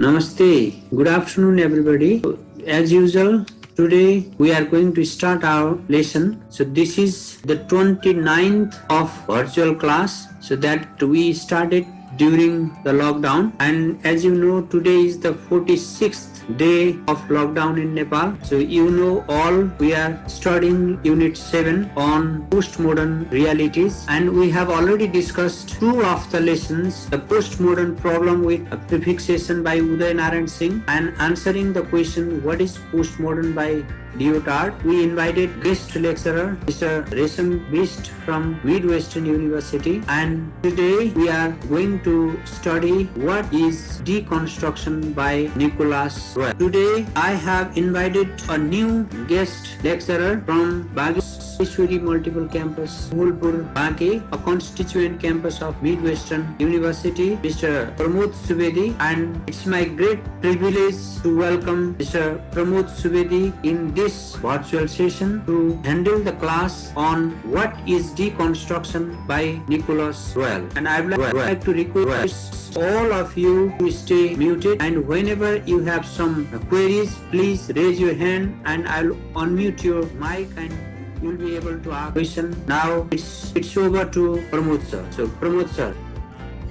Namaste. Good afternoon, everybody. As usual, today we are going to start our lesson. So this is the 29th of virtual class. So that we started during the lockdown, and as you know, today is the 46th day of lockdown in Nepal. So you know all, we are studying unit 7 on postmodern realities, and we have already discussed two of the lessons: the postmodern problem with a prefixation by Uday Narayan Singh, and answering the question what is postmodern by Lyotard. We invited guest lecturer Mr. Resham Bist from Midwestern University, and today we are going to study what is deconstruction by Nicholas Roy. Today I have invited a new guest lecturer from Bageshwari Multiple Campus, Mulpur, Banke, a constituent campus of Midwestern University, Mr. Pramod Subedi, and it's my great privilege to welcome Mr. Pramod Subedi in this virtual session to handle the class on what is deconstruction by Nicholas Royal. And I would like to request all of you to stay muted, and whenever you have some queries, please raise your hand and I'll unmute your mic and you'll be able to ask question. Now it's over to Pramod sir. So Pramod sir.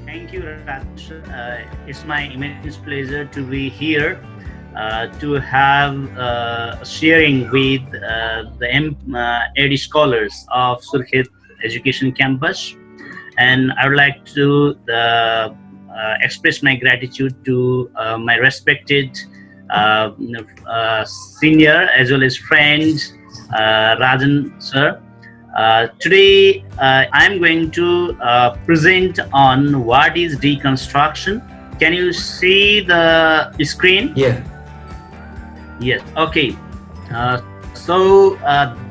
Thank you, Raj. It's my immense pleasure to be here to have sharing with the AD scholars of Surkhet Education Campus, and I would like to express my gratitude to my respected senior as well as friend Rajan sir. Today I'm going to present on what is deconstruction. Can you see the screen? Yeah. Yes. Okay. So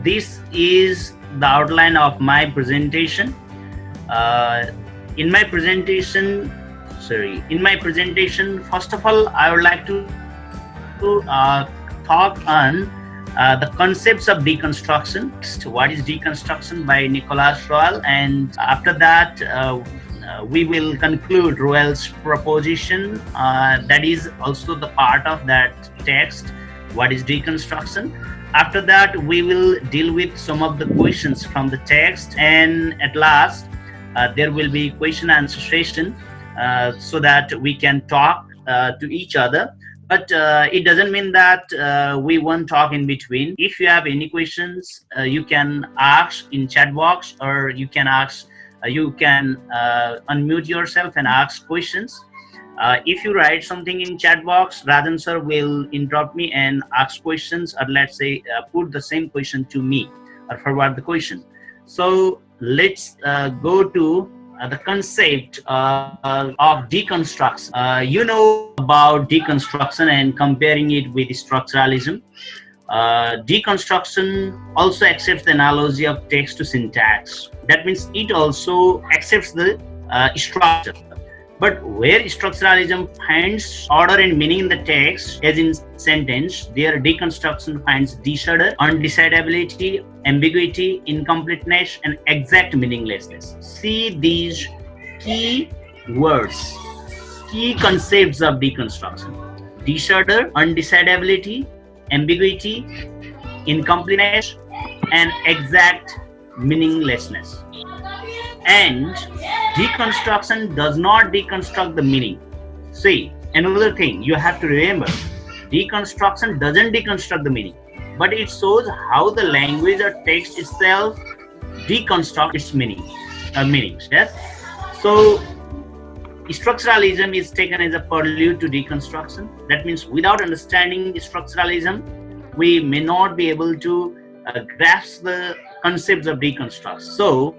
this is the outline of my presentation. In my presentation, first of all, I would like to talk on the concepts of deconstruction. What is deconstruction by Nicholas Royal, and after that we will conclude Royal's proposition that is also the part of that text, what is deconstruction. After that we will deal with some of the questions from the text, and at last there will be question and answer session so that we can talk to each other. But it doesn't mean that we won't talk in between. If you have any questions, you can ask in chat box, or you can unmute yourself and ask questions. If you write something in chat box, Rajan sir will interrupt me and ask questions, or let's say put the same question to me or forward the question. So let's go to the concept of deconstruction. You know about deconstruction and comparing it with structuralism. Deconstruction also accepts the analogy of text to syntax. That means it also accepts the structure. But where structuralism finds order and meaning in the text, as in sentence, there deconstruction finds disorder, undecidability, ambiguity, incompleteness, and exact meaninglessness. See these key words, key concepts of deconstruction: disorder, undecidability, ambiguity, incompleteness, and exact meaninglessness. And deconstruction does not deconstruct the meaning. See, another thing you have to remember, deconstruction doesn't deconstruct the meaning, but it shows how the language or text itself deconstructs its meanings. Yes. So structuralism is taken as a prelude to deconstruction. That means without understanding structuralism, we may not be able to grasp the concepts of deconstruction. So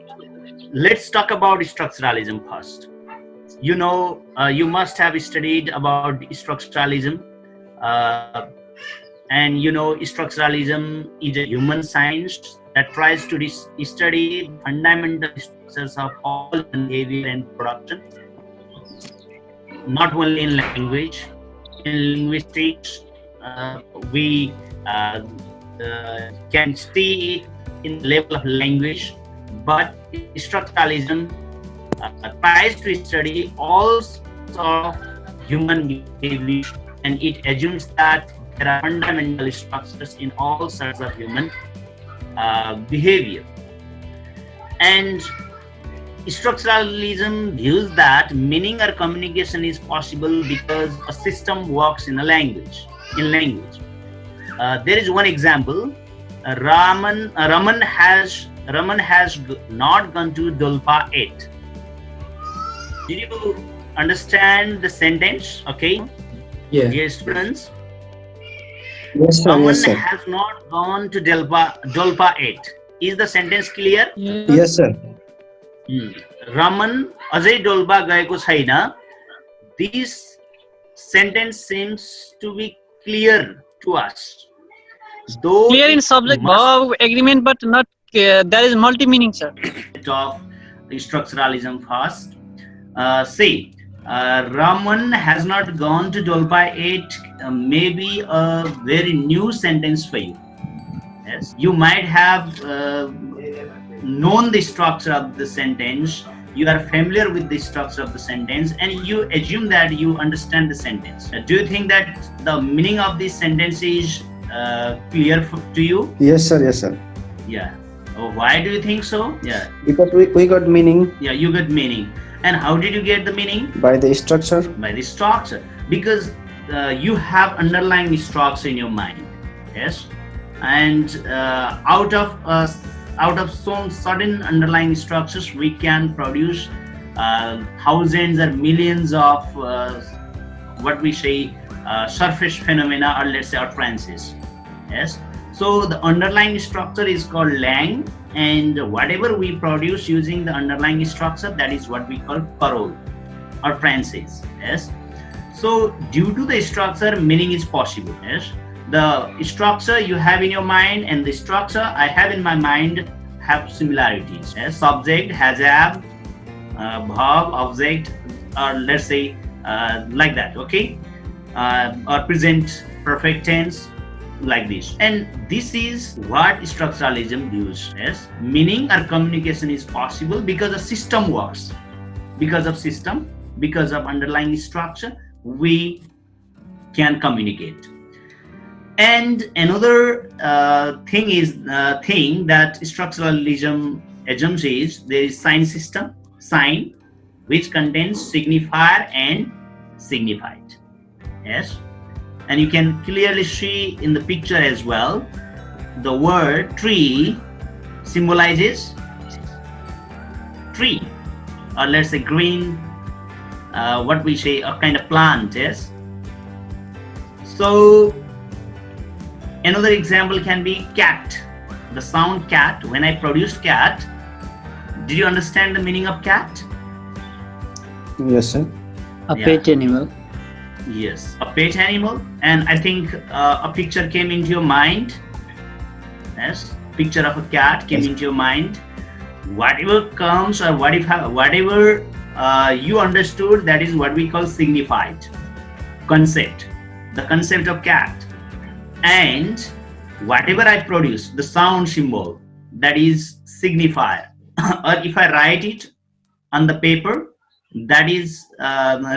let's talk about structuralism first. You know, you must have studied about structuralism, and you know structuralism is a human science that tries to study fundamental structures of all behavior and production, not only in language. In linguistics, we can see it in the level of language, but structuralism tries to study all sorts of human behavior, and it assumes that there are fundamental structures in all sorts of human behavior. And structuralism views that meaning or communication is possible because a system works in language. There is one example. Raman has not gone to Dolpa yet. Did you understand the sentence? Okay. Yeah. Dear students, Yes, sir. Raman Yes, sir. has not gone to Dolpa yet. Is the sentence clear? Yes, sir. Raman Ajay Dolpa gayeko chaina. This sentence seems to be clear to us. Though Clear in it subject must verb agreement, but not there is multi meaning, sir. of structuralism first. Say, Raman has not gone to Dolpa yet. Maybe a very new sentence for you. Yes, you might have known the structure of the sentence. You are familiar with the structure of the sentence, and you assume that you understand the sentence. Do you think that the meaning of this sentence is clear to you? Yes, sir. Yes, sir. Yeah. Why do you think so? Yeah. Because we got meaning Yeah, you get meaning. And how did you get the meaning? by the structure. By the structure. Because you have underlying structure in your mind. Yes. And out of some certain underlying structures, we can produce thousands or millions of what we say surface phenomena, or let's say utterances. Yes. So the underlying structure is called Lang, and whatever we produce using the underlying structure, that is what we call parole or Francis. Yes. So due to the structure, meaning is possible. Yes. The structure you have in your mind and the structure I have in my mind have similarities. Yes. Subject, hazard, verb, object, or let's say like that. Okay. Or present perfect tense, like this. And this is what structuralism views. Yes, meaning or communication is possible because the system works. Because of system, because of underlying structure, we can communicate. And another thing that structuralism assumes is there is sign system, sign, which contains signifier and signified. Yes. And you can clearly see in the picture as well, the word tree symbolizes tree, or let's say green, what we say, a kind of plant. Yes. So another example can be cat. The sound cat. When I produced cat, did you understand the meaning of cat? Yes, sir. A Yeah. pet animal. Yes, a pet animal, and I think a picture came into your mind. Yes, picture of a cat came into your mind. Whatever comes, or whatever you understood, that is what we call signified concept. The concept of cat, and whatever I produce, the sound symbol, that is signifier. Or if I write it on the paper, that is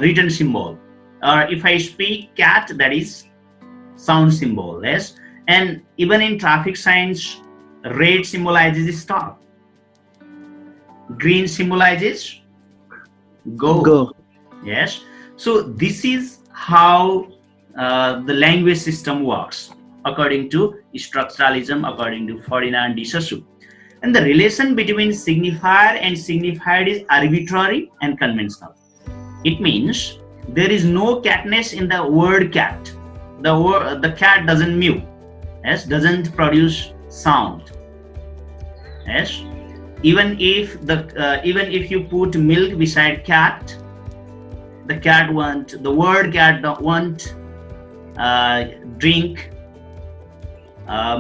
written symbol. Or if I speak cat, that is sound symbol. Yes. And even in traffic signs, red symbolizes stop, green symbolizes go. Yes. So this is how the language system works according to structuralism, according to Ferdinand de Saussure. And the relation between signifier and signified is arbitrary and conventional. It means there is no catness in the word cat. The cat doesn't mew. Yes, doesn't produce sound. Yes, even if you put milk beside cat, the word cat don't want drink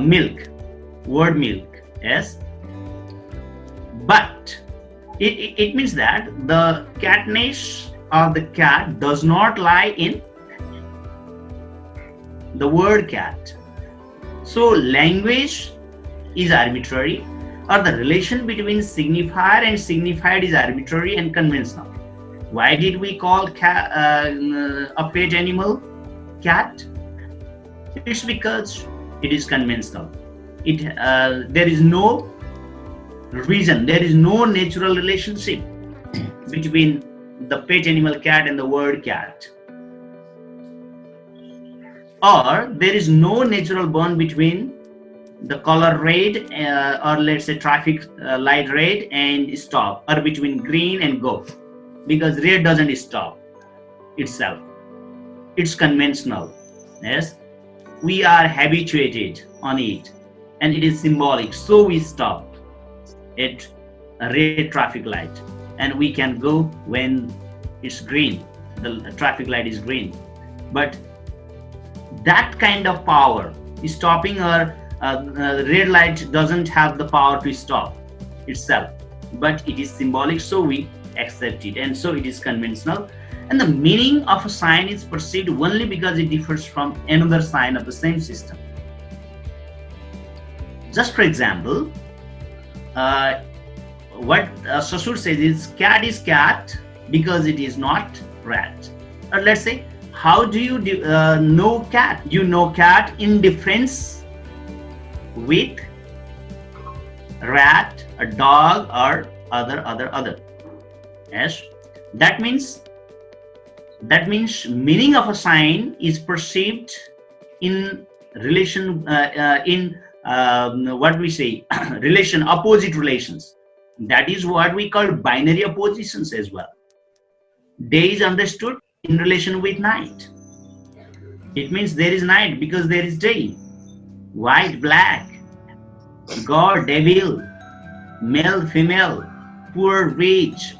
milk, word milk. Yes, but it means that the catness of the cat does not lie in the word cat. So language is arbitrary, or the relation between signifier and signified is arbitrary and conventional. Why did we call a pet animal cat? It's because it is conventional. There is no reason, there is no natural relationship between the pet animal cat and the word cat. Or there is no natural bond between the color red or let's say traffic light red and stop, or between green and go, because red doesn't stop itself. It's conventional. Yes, we are habituated on it and it is symbolic, so we stop at a red traffic light and we can go when it's green, the traffic light is green. But that kind of power, stopping or red light doesn't have the power to stop itself, but it is symbolic, so we accept it, and so it is conventional. And the meaning of a sign is perceived only because it differs from another sign of the same system. Just for example, what Sasur says is cat because it is not rat. Or let's say, how do you know cat? You know cat in difference with rat, a dog, or other. Yes, that means meaning of a sign is perceived in relation what we say relation, opposite relations. That is what we call binary oppositions as well. Day is understood in relation with night. It means there is night because there is day. White, black, God, devil, male, female, poor, rich,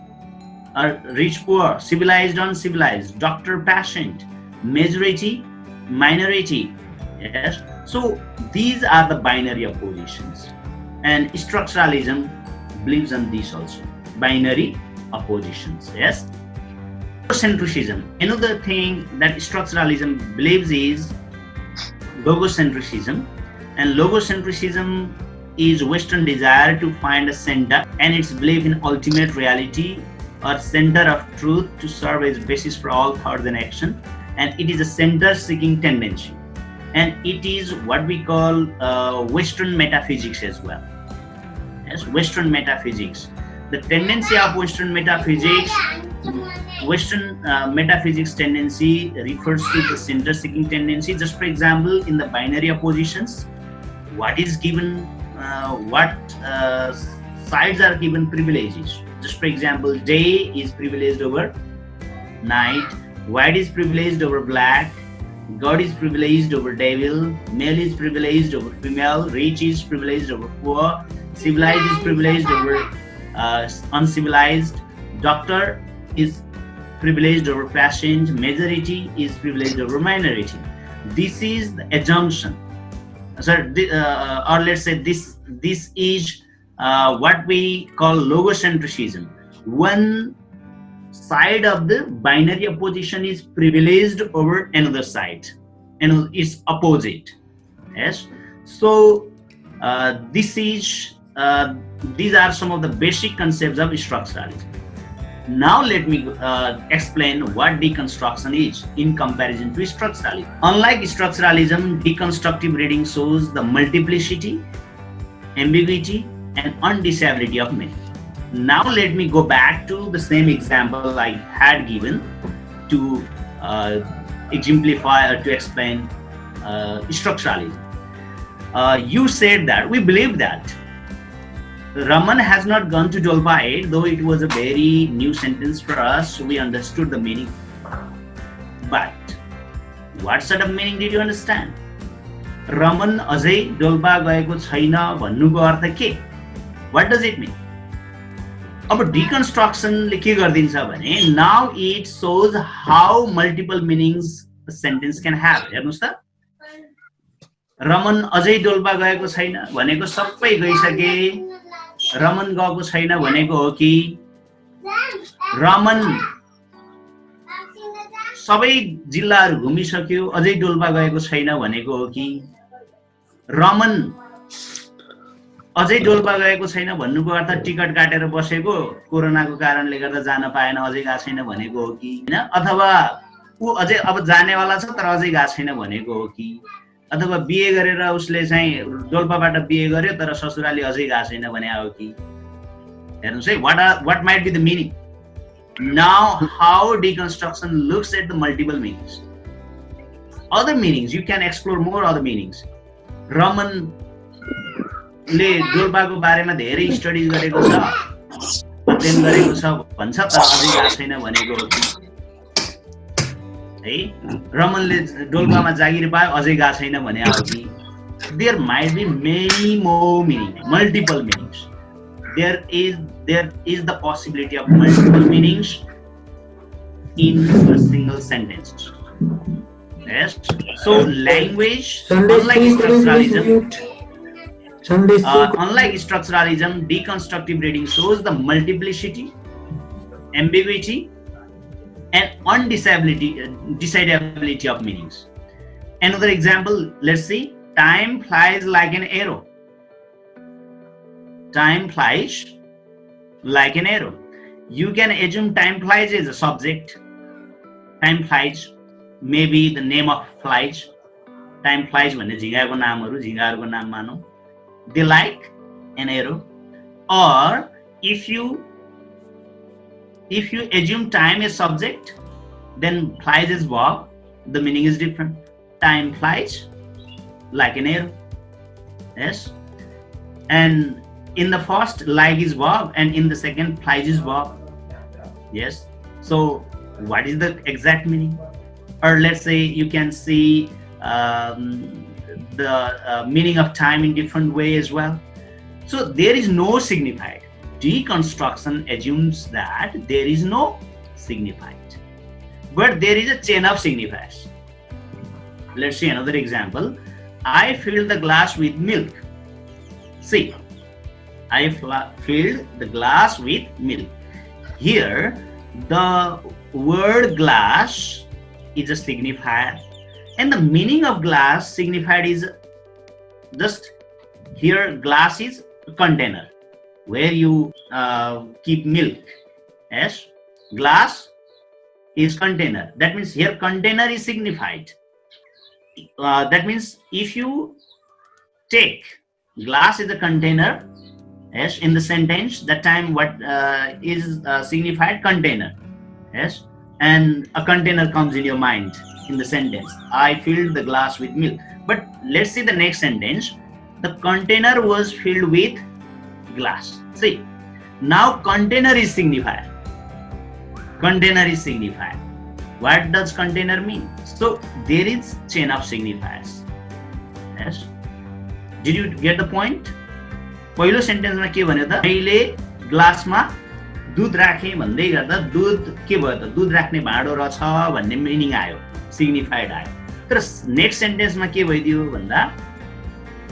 or rich, poor, civilized, uncivilized, doctor, patient, majority, minority. Yes. So these are the binary oppositions, and structuralism believes on these also. Binary oppositions. Yes. Logocentrism. Another thing that structuralism believes is logocentrism, and logocentrism is Western desire to find a center and its belief in ultimate reality or center of truth to serve as basis for all thoughts and action, and it is a center-seeking tendency, and it is what we call Western metaphysics as well. Yes, Western metaphysics. The tendency of Western metaphysics tendency refers to the center-seeking tendency. Just for example, in the binary oppositions, what is given, what sides are given privileges. Just for example, day is privileged over night, white is privileged over black, God is privileged over devil, male is privileged over female, rich is privileged over poor, civilized is privileged over uncivilized, doctor is privileged over patient, majority is privileged over minority. This is the assumption. So, or let's say this is what we call logocentrism. One side of the binary opposition is privileged over another side, and it's opposite. Yes. So these are some of the basic concepts of structuralism. Now let me explain what deconstruction is in comparison to structuralism. Unlike structuralism, deconstructive reading shows the multiplicity, ambiguity, and undesirability of meaning. Now let me go back to the same example I had given to exemplify or to explain structuralism. You said that we believe that Raman has not gone to Dolpa 8, though it was a very new sentence for us, so we understood the meaning. But what sort of meaning did you understand? Raman azai Dolpa gayeko chaina भन्नुको अर्थ के? What does it mean? अब deconstruction ले के गर्दिन्छ भने, now it shows how multiple meanings a sentence can have. हेर्नुस् त, रमन अझै डोल्पा गएको छैन भनेको सबै गइसके, रमन गएको छैन भनेको हो कि रमन सबै जिल्लाहरू घुमिसक्यो अझै डोल्पा गएको छैन भनेको हो कि रमन अझै डोल्पा गएको छैन भन्नुको अर्थ टिकट काटेर बसेको कोरोनाको कारणले गर्दा जान पाएन अझै गएको छैन भनेको हो कि हैन, अथवा ऊ अझै अब जानेवाला छ तर अझै गएको छैन भनेको हो कि, अथवा बिहे गरेर उसले चाहिँ डोल्पाबाट बिहे गर्यो तर ससुराली अझै गएको छैन भने हो कि। हेर्नुस् है, what might be the meaning. Now how deconstruction looks at the multiple meanings. Other meanings, you can explore more other meanings. Raman ले डोल्पाको बारेमा धेरै स्टडिज गरेको छ, अध्ययन गरेको छ भन्छ तर अझै गएको छैन भनेको हो कि है। रमनले डोल्पामा जागिर पायो अझै गएको छैन भने हो कि। There might be many more meanings, multiple meanings. There is the possibility of multiple meanings in a single sentence. Yes. So language, unlike structuralism, deconstructive reading shows the multiplicity, ambiguity, and undecidability of meanings. Another example, let's see. Time flies like an arrow. Time flies like an arrow. You can assume time flies as a subject. Time flies, maybe the name of flies. Time flies भन्ने झिँगाको नामहरु, झिँगाहरुको नाम मानौ. They like an arrow. Or if you assume time as subject, then flies is verb. The meaning is different. Time flies like an arrow. Yes. And in the first, like is verb, and in the second, flies is verb. Yes. So what is the exact meaning? Or let's say you can see the meaning of time in different way as well. So there is no signified. Deconstruction assumes that there is no signified, but there is a chain of signifiers. Let's see another example. I filled the glass with milk. See, I filled the glass with milk. Here, the word glass is a signifier, and the meaning of glass signified is just here. Glass is a container where you keep milk. Yes, glass is container. That means here container is signified. That means if you take glass is a container, yes, in the sentence, that time what is signified? Container. Yes, and a container comes in your mind in the sentence. I filled the glass with milk. But let's see the next sentence. The container was filled with glass. See, now container is signifier. Container is signifier. What does container mean? So there is chain of signifiers. Yes. Did you get the point? पहिलो सेन्टेन्समा के भन्यो त? मैले ग्लासमा दूध राखे भन्दै गर्दा दूध के भयो त? दूध राख्ने भाँडो रहेछ भन्ने मिनिङ आयो, सिग्निफाइड आयो. तर नेक्स्ट सेन्टेन्समा के भइदियो भन्दा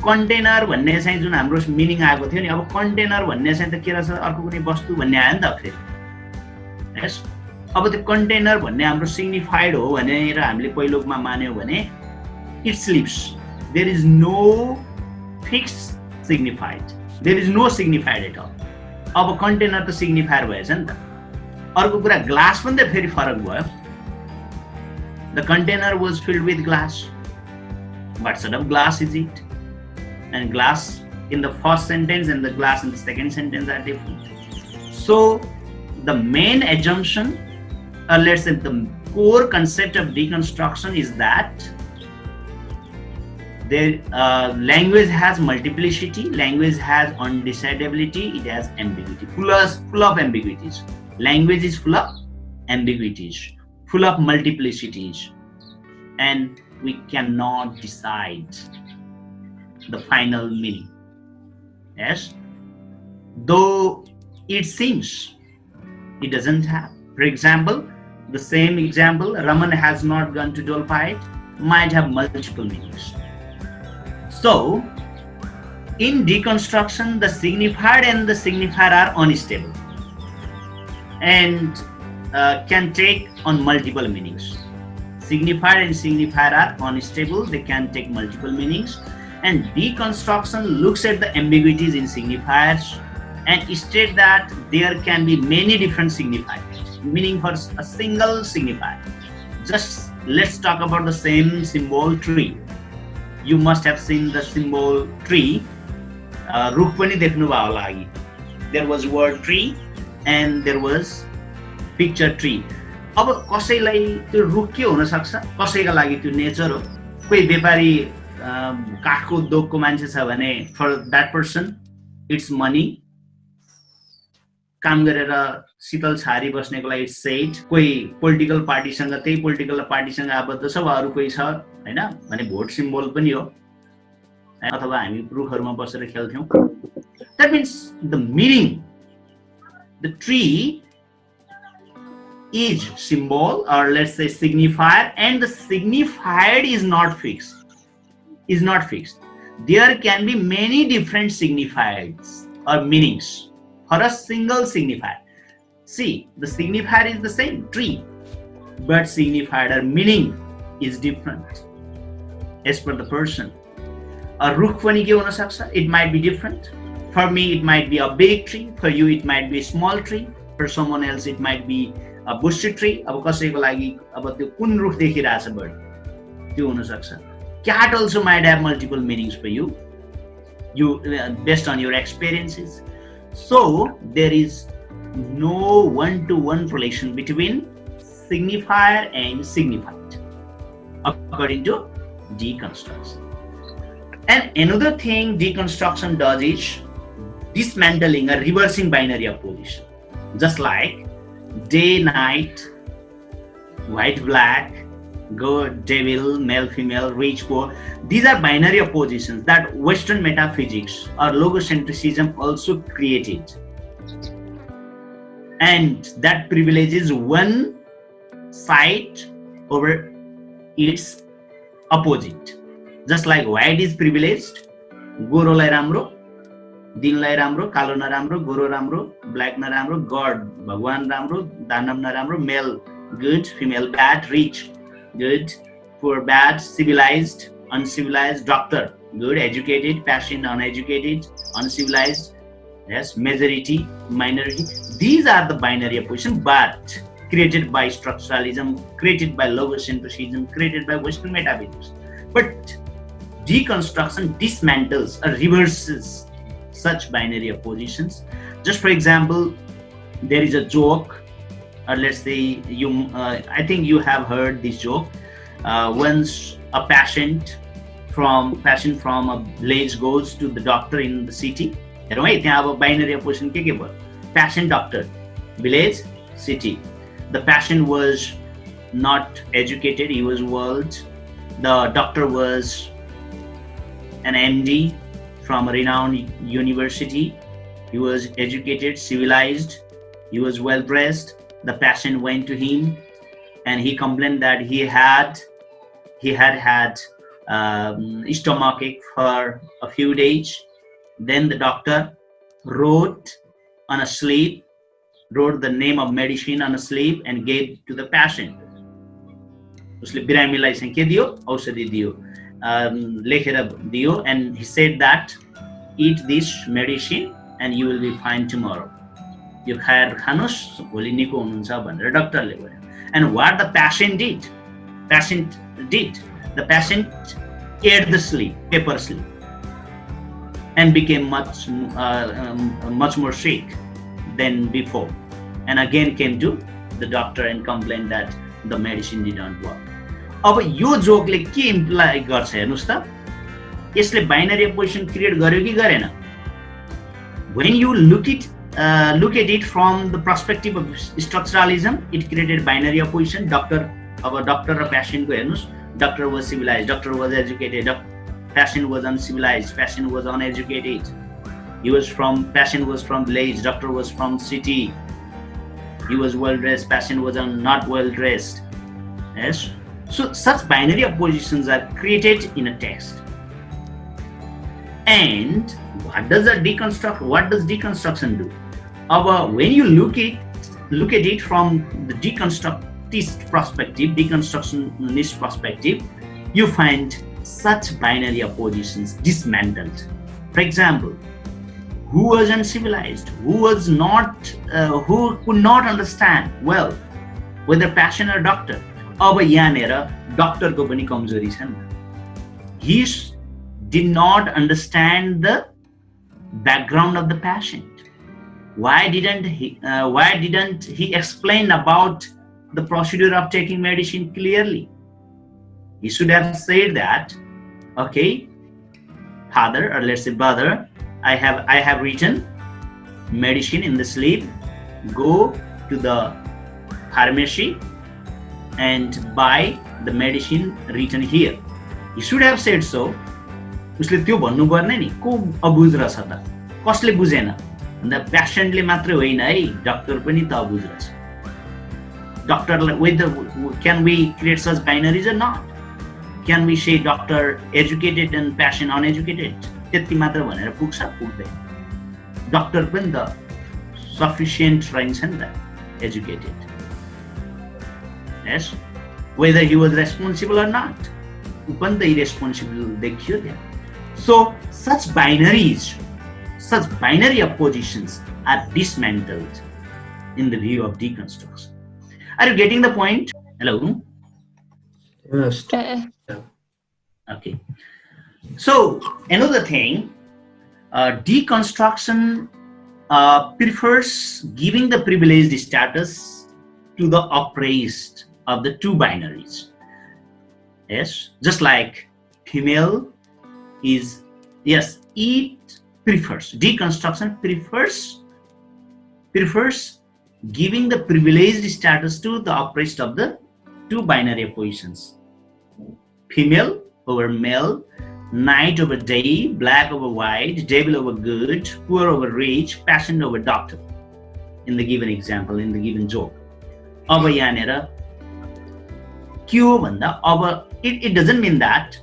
कन्टेनर भन्ने चाहिँ जुन हाम्रो मिनिङ आएको थियो नि, अब कन्टेनर भन्ने चाहिँ त के रहेछ? अर्को कुनै वस्तु भन्ने आयो नि त फेरि. यस, अब त्यो कन्टेनर भन्ने हाम्रो सिग्निफाइड हो भनेर हामीले पहिलोमा मान्यौ भने it slips. There is no fixed signified. There is no signified at all. अब कन्टेनर त सिग्निफायर भएछ नि त. अर्को कुरा ग्लास पनि त फेरि फरक भयो. The container was filled with glass. What sort of glass is it? And glass in the first sentence and the glass in the second sentence are different. So the main assumption, or let's say the core concept of deconstruction is that language has multiplicity, language has undecidability, it has ambiguity, full of ambiguities. Language is full of ambiguities, full of multiplicities, and we cannot decide the final meaning. Yes, though it seems it doesn't have. For example, the same example, Raman has not gone to Dolpite, might have multiple meanings. So, in deconstruction, the signified and the signifier are unstable and can take on multiple meanings. Signified and signifier are unstable, they can take multiple meanings. And deconstruction looks at the ambiguities in signifiers and state that there can be many different signifiers, meaning for a single signifier. Just let's talk about the same symbol tree. You must have seen the symbol tree. रुख पनि देख्नुभयो होला अघि. There was word tree and there was picture tree. अब कसैलाई त्यो रुख के हुन सक्छ, कसैका लागि त्यो नेचर हो. कोही व्यापारी काठको उद्योगको मान्छे छ भने for that person it's money. काम गरेर शीतल छारी बस्नेको लागि सेट. कोही पोलिटिकल पार्टीसँग, त्यही पोलिटिकल पार्टीसँग आबद्ध छ, वा अरू कोही छ हैन भने भोट सिम्बल पनि हो. अथवा हामी रुखहरुमा बसेर खेल्थ्यौं. That means the meaning, the tree is symbol, or let's say signifier, and the signified is not fixed. There can be many different signifiers or meanings for a single signifier. See, the signifier is the same, tree, but signified or meaning is different as per the person. A रुख पनि के हुन सक्छ, it might be different. For me, it might be a big tree. For you, it might be a small tree. For someone else, it might be a bushy tree. अब कसैको लागि अब त्यो कुन रुख देखिरहेछ बर्ड त्यो हुन सक्छ. Cat also might have multiple meanings for you based on your experiences. So there is no one-to-one relation between signifier and signified according to deconstruction. And another thing deconstruction does is dismantling or reversing binary opposition. Just like day, night, white, black, good, devil, male, female, rich, poor. These are binary oppositions that Western metaphysics or logocentrism also created. And that privileges one side over its opposite. Just like white is privileged, गोरोलाई राम्रो, दिनलाई राम्रो, कालो नराम्रो, गोरो राम्रो, black नराम्रो, God, भगवान राम्रो, दानव नराम्रो, male good, female bad, rich good, poor bad, civilized, uncivilized, doctor good, educated, patient, uneducated, uncivilized, yes, majority, minority. These are the binary opposition, but created by structuralism, created by logocentrism, created by Western metaphysics. But deconstruction dismantles or reverses such binary oppositions. Just for example, there is a joke, or let's say I think you have heard this joke. Once a patient from a village goes to the doctor in the city. Right? There have a binary opposition. Patient, doctor, village, city. The patient was not educated. He was old. The doctor was an MD from a renowned university. He was educated, civilized. He was well dressed. The patient went to him, and he complained that he had stomachache for a few days. Then the doctor wrote the name of medicine on a slip and gave to the patient. उसले बिरामीलाई चाहिँ के दियो, औषधि दियो, लेखेर दियो, and he said that eat this medicine and you will be fine tomorrow. यो खाएर खानुस्, भोलि निको हुनुहुन्छ भनेर डाक्टरले भन्यो. And what the patient did, the patient ate the slip, paper slip, and became much more sick than before, and again came to the doctor and complained that the medicine did not work. अब यो जोकले के imply गर्छ हेर्नुस् त, यसले binary opposition create गर्यो कि गरेन? When you look at it from the perspective of structuralism, it created binary opposition. Doctor raw patient को हेर्नुस्, doctor was civilized, doctor was educated, patient was uncivilized, patient was uneducated. Patient was from village, doctor was from city. He was well dressed, patient was not well dressed. Yes. So such binary oppositions are created in a text. And what does deconstruction do? When you look at it from the deconstructionist perspective, you find such binary oppositions dismantled. For example, who was uncivilized, who was not, who could not understand well whether patient or doctor. अब यहाँनिर डक्टरको पनि कमजोरी छ नि. He did not understand the background of the patient. Why didn't he explain about the procedure of taking medicine clearly? He should have said that, okay, father, or let's say brother, I have written medicine in the slip. Go to the pharmacy and buy the medicine written here. He should have said so. उसले त्यो भन्नु पर्ने नि. को अबुझ रहेछ त? कसले बुझेन? भन्दा पेशेन्टले मात्रै होइन है, डक्टर पनि त अबुझ रहेछ. डक्टरलाई whether can we create such binaries or not? Can we say doctor educated and patient uneducated? त्यति मात्र भनेर पुग्छ? पुग्दैन. डक्टर पनि त sufficient रहन्छ नि त, educated. Yes, whether he was responsible or not, उ पनि त irresponsible देखियो त्यहाँ. So such binaries, such binary oppositions are dismantled in the view of deconstruction. Are you getting the point? Hello? Yes. Okay. So another thing, deconstruction prefers giving the privileged status to the oppressed of the two binaries. Yes, just like female is, yes, it prefers, deconstruction prefers giving the privileged status to the oppressed of the two binary oppositions. Female over male, night over day, black over white, devil over good, poor over rich, patient over doctor. In the given example, in the given joke. अब यहाँनिर के हो भन्दा, अब it doesn't mean that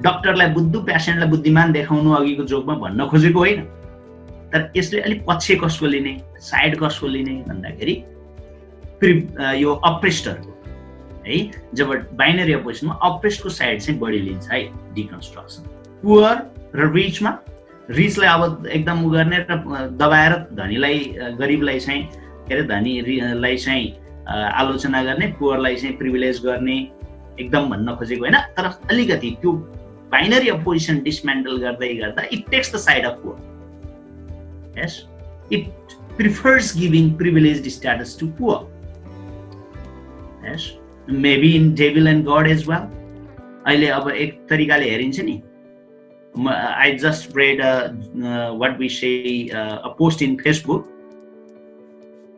डक्टरलाई बुद्धु, पेशेन्टलाई बुद्धिमान देखाउनु अघिको जोकमा भन्न खोजेको होइन. तर यसले अलि पछि कसको लिने, साइड कसको लिने भन्दाखेरि यो अप्रेस्टरको है, जब बाइनरी अपोजिसनमा अप्रेस्टको साइड चाहिँ बढी लिन्छ है डिकन्स्ट्रक्सन. पुअर र रिचमा, रिचलाई अब एकदम गर्ने र दबाएर धनीलाई, गरिबलाई चाहिँ के अरे धनीलाई चाहिँ आलोचना गर्ने, पुअरलाई चाहिँ प्रिभिलेज गर्ने एकदम भन्न खोजेको होइन. तर अलिकति त्यो बाइनरी अपोजिसन डिसमेन्टल गर्दै गर्दा it takes the side of poor. Yes, it prefers giving privileged status to poor. Yes, maybe in devil and God as well. अहिले अब एक तरिकाले हेरिन्छ नि. I just read what we say a post in Facebook.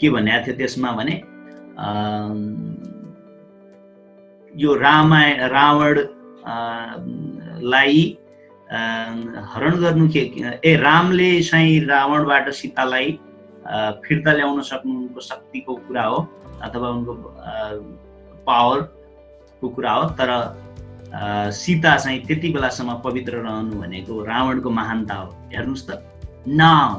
के भनेको थियो त्यसमा भने यो रावण लाई हरण गर्नु के रामले चाहिँ रावणबाट सीतालाई फिर्ता ल्याउन सक्नु उनको शक्तिको कुरा हो अथवा उनको पावरको कुरा हो. तर सीता चाहिँ त्यति बेलासम्म पवित्र रहनु भनेको रावणको महानता हो. हेर्नुस् त, now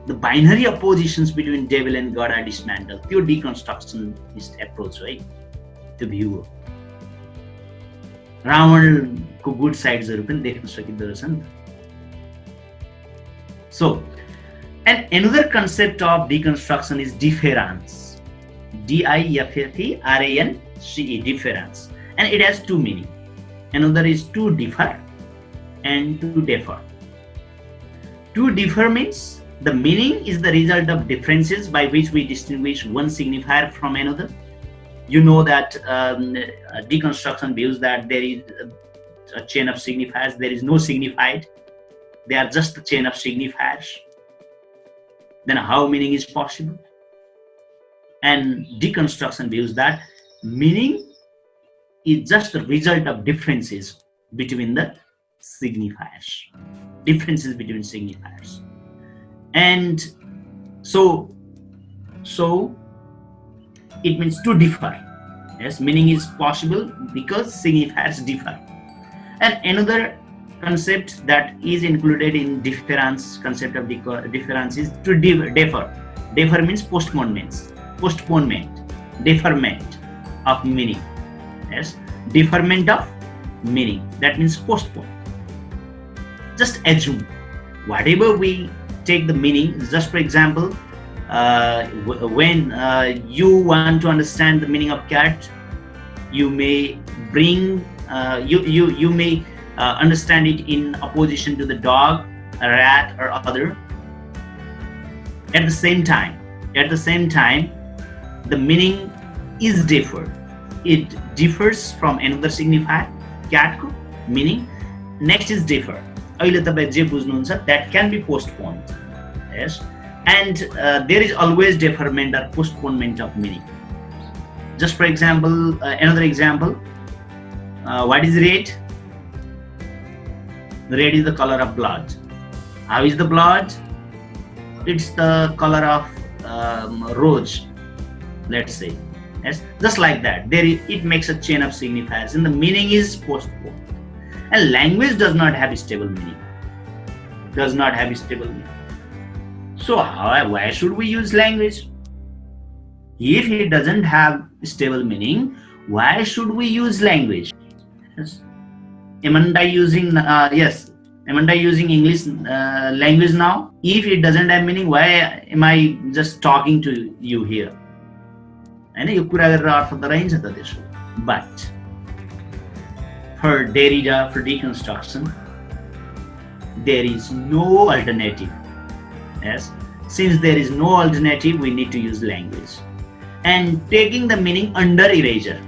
the binary oppositions between devil and god are dismantle. त्यो डिकन्स्ट्रक्सनिस्ट एप्रोच हो है, त्यो भ्यू हो. रावणको गुड साइड्सहरु पनि देख्न सकिँदो रहेछ नि. So, and another concept of deconstruction is difference. D-I-F-F-E-R-A-N-C-E, difference. And it has two meanings. Another is to differ and to differ. To differ means the meaning is the result of differences by which we distinguish one signifier from another. You know that deconstruction views that there is a chain of signifiers. There is no signified. They are just a chain of signifiers. Then how meaning is possible? And deconstruction views that meaning is just a result of differences between the signifiers. Differences between signifiers. And so it means to differ. Yes, meaning is possible because signifiers differ. And another concept that is included in difference, concept of difference is to differ. Differ means postponement, deferment of meaning. Yes, deferment of meaning. That means postpone. Just assume whatever we take the meaning. Just for example, when you want to understand the meaning of cat, you may bring you may understand it in opposition to the dog, a rat, or other. At the same time, the meaning is different. It differs from another signifier. Cat ko meaning next is differ. अहिले तपाईं जे बुझ्नुहुन्छ that can be postponed. Yes, and there is always deferment or postponement of meaning. Just for example, another example, what is red? Red is the color of blood. How is the blood? It's the color of rose, let's say. Yes, just like that. It makes a chain of signifiers, and the meaning is postponed. And language does not have a stable meaning. So why should we use language? If it doesn't have stable meaning, why should we use language? Yes. Am I using English language now? If it doesn't have meaning, why am I just talking to you here? But for Derrida, for deconstruction, there is no alternative. Yes, since there is no alternative, we need to use language and taking the meaning under erasure.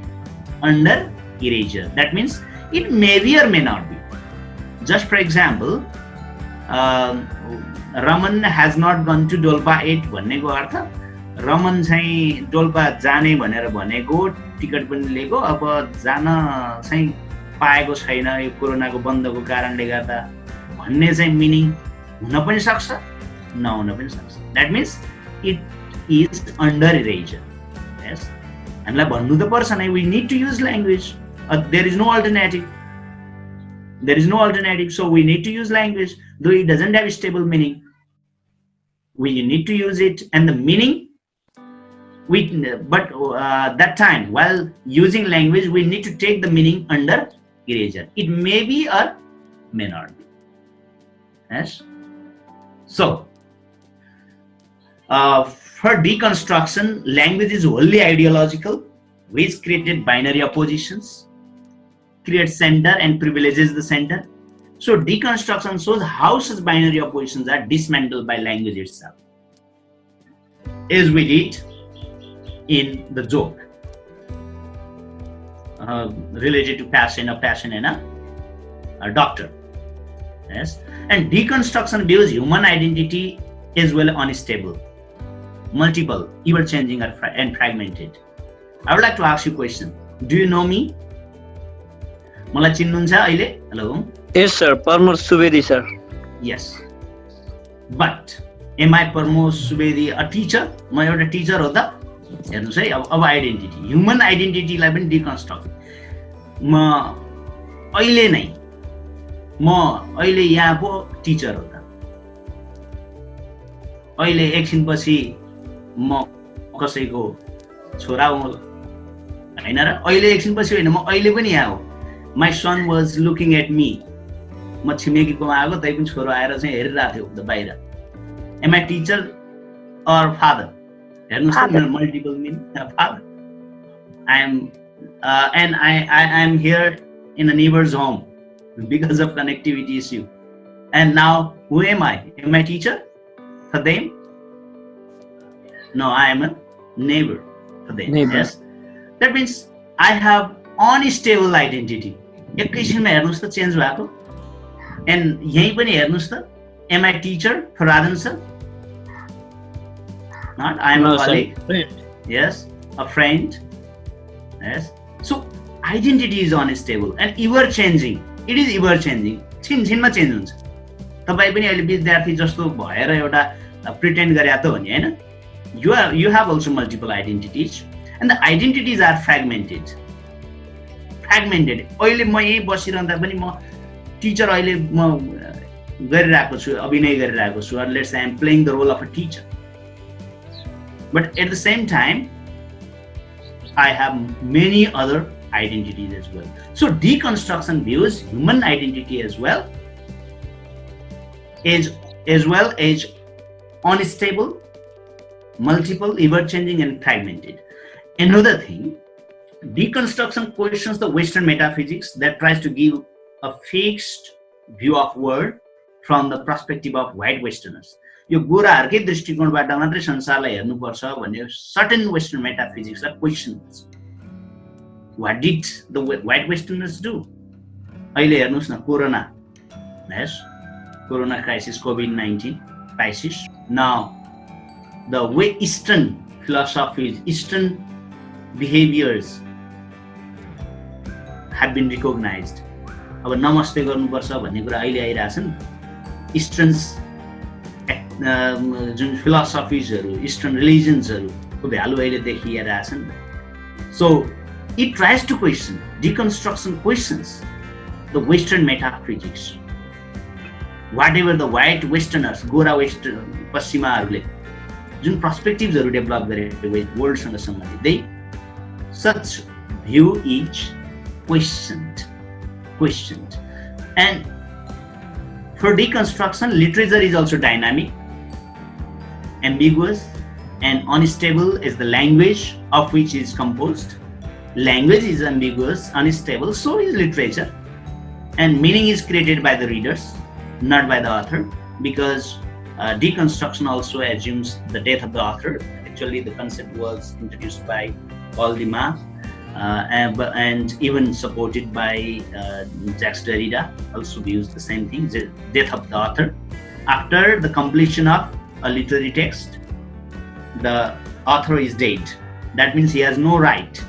That means it may be or may not be. Just for example, Raman has not gone to Dolpa 8 भन्नेको अर्थ रमन चाहिँ डोल्पा जाने भनेर भनेको ticket पनि लिएको अब जान चाहिँ पाएको छैन यो कोरोनाको बन्दको कारणले गर्दा भन्ने चाहिँ मिनिङ हुन पनि सक्छ नहुन पनि सक्छ. That means it is under erasure. Yes, हामीलाई भन्नु त पर्छ नै, we need to use language. There is no alternative. So we need to use language, though it doesn't have a stable meaning. We need to use it, and the meaning. That time, while using language, we need to take the meaning under erasure. It may be or may not be. Yes. So, for deconstruction, language is wholly ideological, which created binary oppositions, creates center and privileges the center. So, deconstruction shows how such binary oppositions are dismantled by language itself, as we did in the joke related to passion and a doctor. Yes, and deconstruction views human identity as well unstable, multiple, ever changing and fragmented. I would like to ask you a question. Do you know me? मलाई चिन्नुहुन्छ अहिले? Hello. Yes sir, Parmod Subedi sir. Yes. But am I Parmod Subedi a teacher? म एउटा Stitcher हो त? हेर्नुस् है, अब आइडेन्टिटी, ह्युमन आइडेन्टिटीलाई पनि डिकन्स्ट्रक्ट म अहिले यहाँको टिचर हो त. अहिले एकछिनपछि म कसैको छोरा हो हैन र? अहिले एकछिनपछि होइन, म अहिले पनि यहाँ हो. My son was looking at me. म छिमेकीकोमा आएको, तै पनि छोरो आएर चाहिँ हेरिरहेको थियो उता बाहिर. Am I teacher or father? Multiple meaning. Father. I am here in a neighbor's home because of connectivity issue. And now, who am I? Am I teacher for them? No, I am a neighbor for them. Yes. That means I have unstable identity. एकैछिनमा हेर्नुस् त change भएको. And यही पनि हेर्नुस् त, am I teacher for Radhan sir? Not. I am a colleague. Yes, a friend. Yes. So identity is unstable and ever changing. It is ever changing. छिनमा change हुन्छ. तपाई पनि अहिले विद्यार्थी जस्तो भएर एउटा प्रिटेन्ड गरे त भने हैन? You have also multiple identities, and the identities are fragmented. अहिले म यही बसिरहँदा पनि म टिचर अहिले म गरिरहेको छु, अभिनय गरिरहेको छु, or let's say I am playing the role of a teacher. But at the same time, I have many other identities as well. So deconstruction views human identity as well as unstable, multiple, ever-changing, and fragmented. Another thing, deconstruction questions the Western metaphysics that tries to give a fixed view of world from the perspective of white Westerners. यो गोराहरूकै दृष्टिकोणबाट मात्रै संसारलाई हेर्नुपर्छ भन्ने certain Western metaphysics are questions. What did the white Westerners do? अहिले हेर्नुस् न corona, yes, corona crisis, COVID-19 crisis. Now, the way Eastern philosophies, Eastern behaviors have been recognized. अब नमस्ते गर्नुपर्छ भन्ने कुरा अहिले आइरहेछ नि. Eastern's जुन फिलोसफिजहरू, इस्टर्न रिलिजन्सहरूको भ्यालु अहिले देखिरहेछ नि. So it tries to question, deconstruction questions the Western metaphysics. Whatever the white Westerners, गोरा वेस्टर्न पश्चिमाहरूले जुन पर्सपेक्टिभ्सहरू डेभलप गरे वर्ल्डसँग सम्बन्धित, they such view is questioned. And for deconstruction, literature is also dynamic, ambiguous, and unstable as the language of which is composed. Language is ambiguous, unstable, so is literature. And meaning is created by the readers, not by the author, because deconstruction also assumes the death of the author. Actually, the concept was introduced by Paul Dimas and even supported by Jacques Derrida, also views the same thing, the death of the author. After the completion of a literary text, the author is dead. That means he has no right.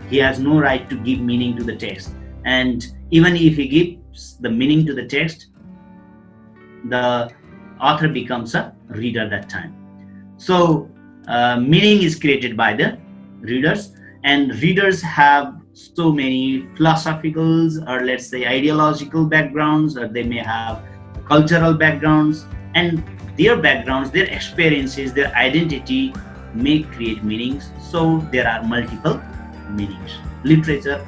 He has no right to give meaning to the text. And even if he gives the meaning to the text, the author becomes a reader at that time. So meaning is created by the readers, and readers have so many philosophical or let's say ideological backgrounds, or they may have cultural backgrounds, and their backgrounds, their experiences, their identity may create meanings. So there are multiple meanings. Literature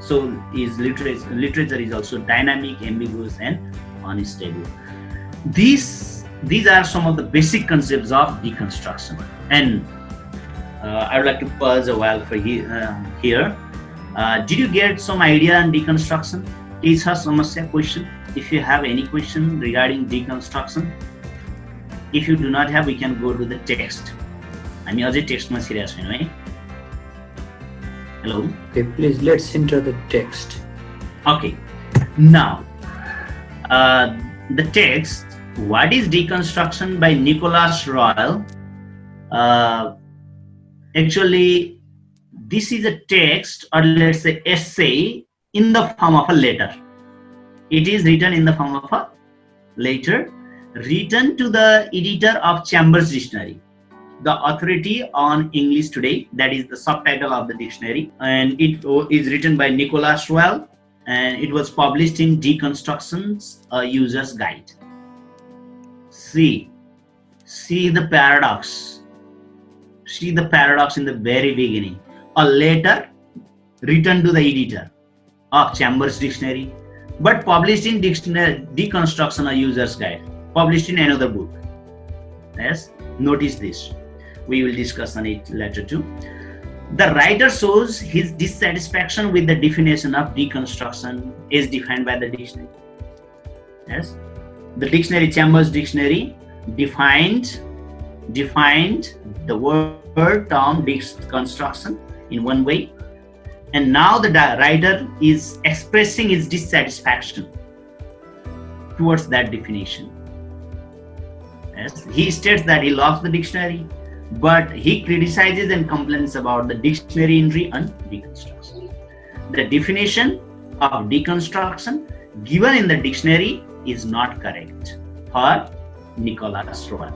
is also dynamic, ambiguous, and unstable. These are some of the basic concepts of deconstruction. And I would like to pause a while for here. Did you get some idea on deconstruction? Teach us samasya question. If you have any question regarding deconstruction, if you do not have, we can go to the text. हामी अझै टेक्स्टमा छिरेका छैनौँ है. Hello. Okay, please let's enter the text. Okay. Now, the text. What is deconstruction by Nicholas Royal? Actually, this is a text, or let's say essay, in the form of a letter. It is written in the form of a letter, written to the editor of Chambers Dictionary, the authority on English today. That is the subtitle of the dictionary, and it is written by Nicholas Royal, and it was published in Deconstruction's User's Guide. See the paradox. See the paradox in the very beginning. A letter written to the editor of Chambers Dictionary, but published in Deconstruction, a User's Guide, published in another book. Yes, notice this. We will discuss on it later too. The writer shows his dissatisfaction with the definition of deconstruction as defined by the dictionary. Yes, the dictionary, Chambers Dictionary, defined the word term deconstruction in one way, and now the writer is expressing his dissatisfaction towards that definition. Yes, he states that he loves the dictionary, but he criticizes and complains about the dictionary entry on deconstruction. The definition of deconstruction given in the dictionary is not correct for Nicholas Royal.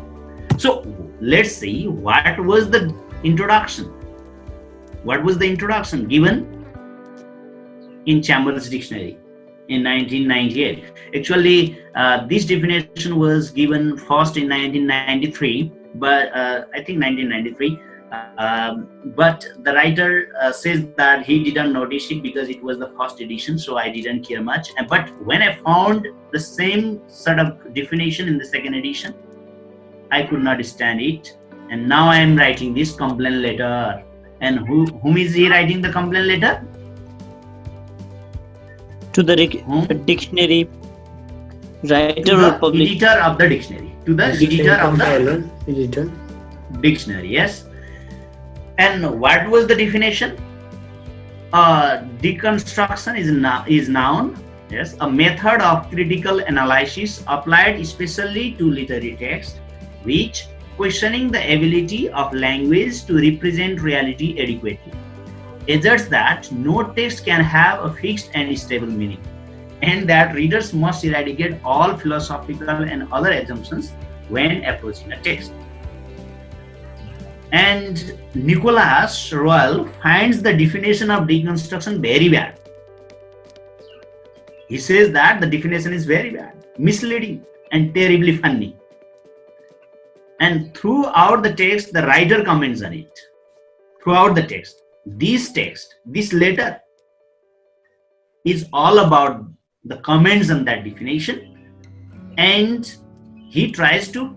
So let's see what was the introduction. What was the introduction given in Chambers Dictionary in 1998? Actually, this definition was given first in 1993, but I think 1993, But the writer says that he didn't notice it because it was the first edition, so I didn't care much. But when I found the same sort of definition in the second edition, I could not stand it, and now I am writing this complaint letter. And whom is he writing the complaint letter? To the Whom? dictionary writer To or the publisher. editor of the dictionary. To the editor of the Compiler, editor. dictionary, yes. And what was the definition? Deconstruction is noun, yes, a method of critical analysis applied especially to literary text, which questioning the ability of language to represent reality adequately, asserts that no text can have a fixed and stable meaning, and that readers must eradicate all philosophical and other assumptions when approaching a text. And Nicholas Royal finds the definition of deconstruction very bad. He says that the definition is very bad, misleading, and terribly funny. And throughout the text, the writer comments on it. Throughout the text, this letter is all about the comments on that definition, and he tries to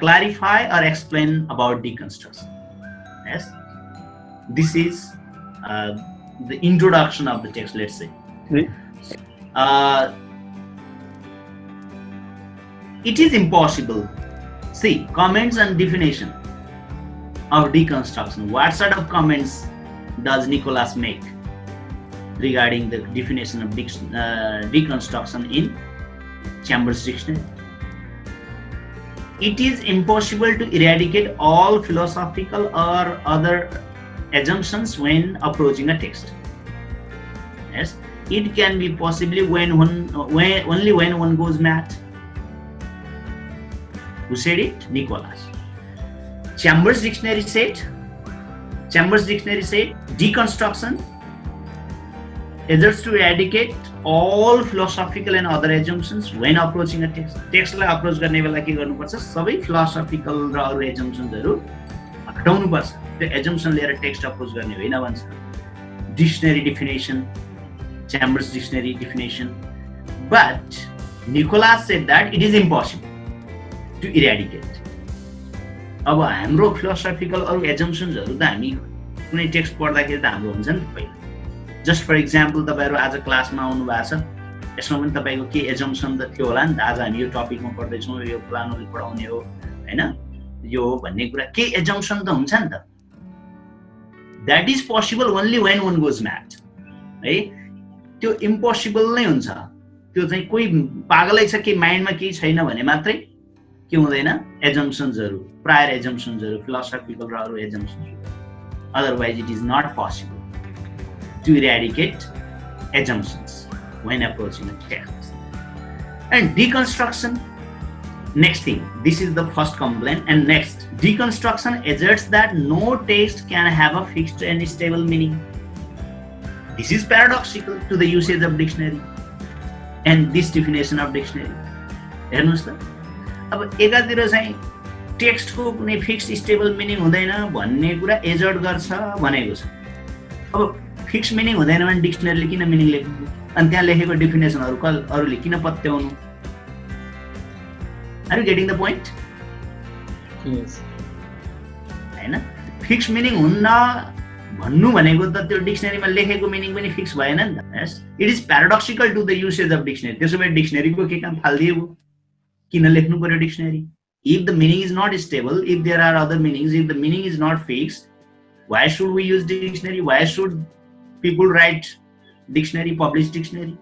clarify or explain about deconstruction. Yes, this is the introduction of the text, let's say. It is impossible. See, comments and definition of deconstruction. What sort of comments does Nicholas make regarding the definition of deconstruction in Chambers Dictionary? It is impossible to eradicate all philosophical or other assumptions when approaching a text. Yes, it can be possibly only when one goes mad. Who said it? Nicholas. Chambers Dictionary said deconstruction asserts to eradicate all philosophical and other assumptions when approaching a text. टेक्स्टलाई approach गर्ने बेला के गर्नुपर्छ? सबै philosophical र अरू एजम्पसन्सहरू हटाउनुपर्छ. त्यो assumption लिएर टेक्स्ट अप्रोच गर्ने होइन भन्छ. Dictionary definition, Chambers Dictionary definition. But Nicholas said that it is impossible to eradicate. अब हाम्रो फिलोसफिकल अरू एजम्पसन्सहरू त हामी कुनै टेक्स्ट पढ्दाखेरि त हाम्रो हुन्छ नि त पहिला. जस्ट फर इक्जाम्पल, तपाईँहरू आज क्लासमा आउनु भएको छ, यसमा पनि तपाईँको के एजम्पसन त थियो होला नि त. आज हामी यो टपिकमा पढ्दैछौँ, यो प्लानोले पढाउने हो होइन, यो हो भन्ने कुरा के एजम्पसन त हुन्छ नि त. That is possible only when one goes mad है. त्यो इम्पोसिबल नै हुन्छ. त्यो चाहिँ कोही पागलै छ कि माइन्डमा केही छैन भने मात्रै के हुँदैन, एजम्पसन्सहरू, प्रायर एजम्पसन्सहरू, फिलोसफिकल र अरू एजम्पसन्सहरू. Otherwise it is not possible to eradicate assumptions when approaching a text. And deconstruction, next thing, this is the first complaint. And next, deconstruction asserts that no text can have a fixed and stable meaning. This is paradoxical to the usage of dictionary and this definition of dictionary. हेर्नुस् त, अब एकातिर चाहिँ टेक्स्टको कुनै fixed stable meaning हुँदैन भन्ने कुरा assert गर्छ भनेको छ. अब फिक्स मिनिङ हुँदैन भने डिक्सनरीले किन मिनिङ लेख्नु, अनि त्यहाँ लेखेको डिफिनेसनहरू अरूले किन पत्याउनु? Are you getting the point? हैन, फिक्स मिनिङ हुन्न भन्नु भनेको त त्यो डिक्सनरीमा लेखेको मिनिङ पनि फिक्स भएन नि त. Yes, it is paradoxical to the usage of dictionary. त्यसो भए डिक्सनरीको के काम फाल्दिएको, किन लेख्नु पर्यो dictionary? If the meaning is not stable, if there are other meanings, if the meaning is not fixed, why should we use dictionary? Why should people write dictionary, publish dictionary?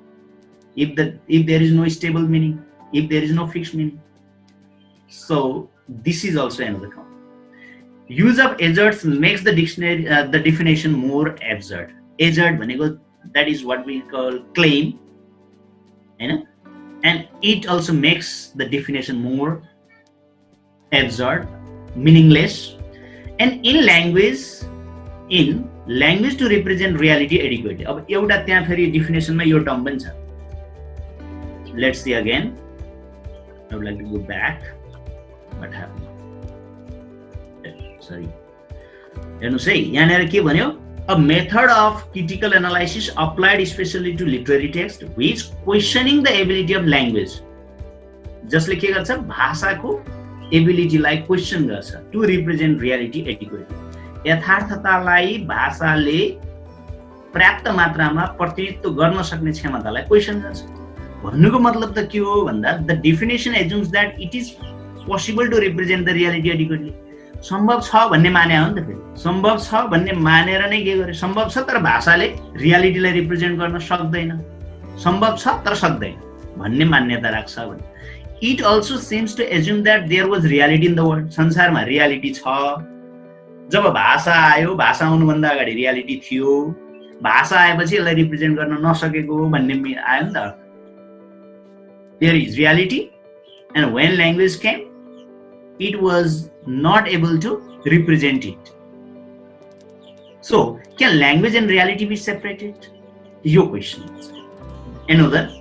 If there is no stable meaning, if there is no fixed meaning. So this is also another comment. Use of asserts makes the dictionary the definition more absurd. Assert भनेको, that is what we call claim, and it also makes the definition more absurd, meaningless, and in language to represent reality adequately. अब एउटा त्यहाँ फेरि डिफिनेसनमा यो term पनि छ. Let's see again. I would like to go back. What happened? Sorry. हेर्नुस् है यहाँनिर के भन्यो a method of critical analysis applied especially to literary text which questioning the ability of language जसले के गर्छ भाषाको एबिलिटीलाई क्वेशन गर्छ टु रिप्रेजेन्ट रियालिटी एडिक्वेटली यथार्थतालाई भाषाले पर्याप्त मात्रामा प्रतिनिधित्व गर्न सक्ने क्षमतालाई क्वेशन गर्छ भन्नुको मतलब त के हो भन्दा the definition assumes that it is possible to represent the reality adequately सम्भव छ भन्ने माने हो नि त फेरि सम्भव छ भन्ने मानेर नै के गर्यो सम्भव छ तर भाषाले रियालिटीलाई रिप्रेजेन्ट गर्न सक्दैन सम्भव छ तर सक्दैन भन्ने मान्यता राख्छ भने it also seems to assume that there was reality in the world संसारमा रियालिटी छ जब भाषा आयो भाषा आउनुभन्दा अगाडि रियालिटी थियो भाषा आएपछि यसलाई रिप्रेजेन्ट गर्न नसकेको भन्ने आयो नि त there is reality and when language came it was not able to represent it. So, can language and reality be separated? Your question is. Another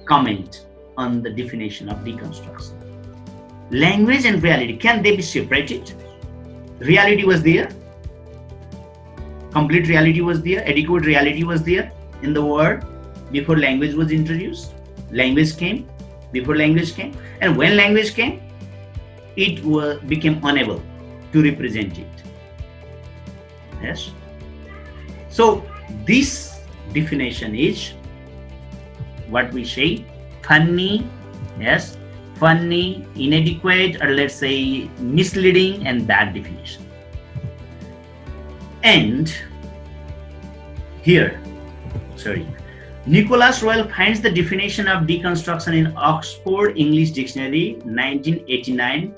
comment on the definition of deconstruction. Language and reality, can they be separated? Reality was there. Complete reality was there. Adequate reality was there in the world before language was introduced. Language came before language came. And when language came, it became unable to represent it. Yes. So this definition is what we say funny, yes, funny, inadequate, or let's say misleading, and bad definition. And here, Nicholas Royal finds the definition of deconstruction in Oxford English Dictionary 1989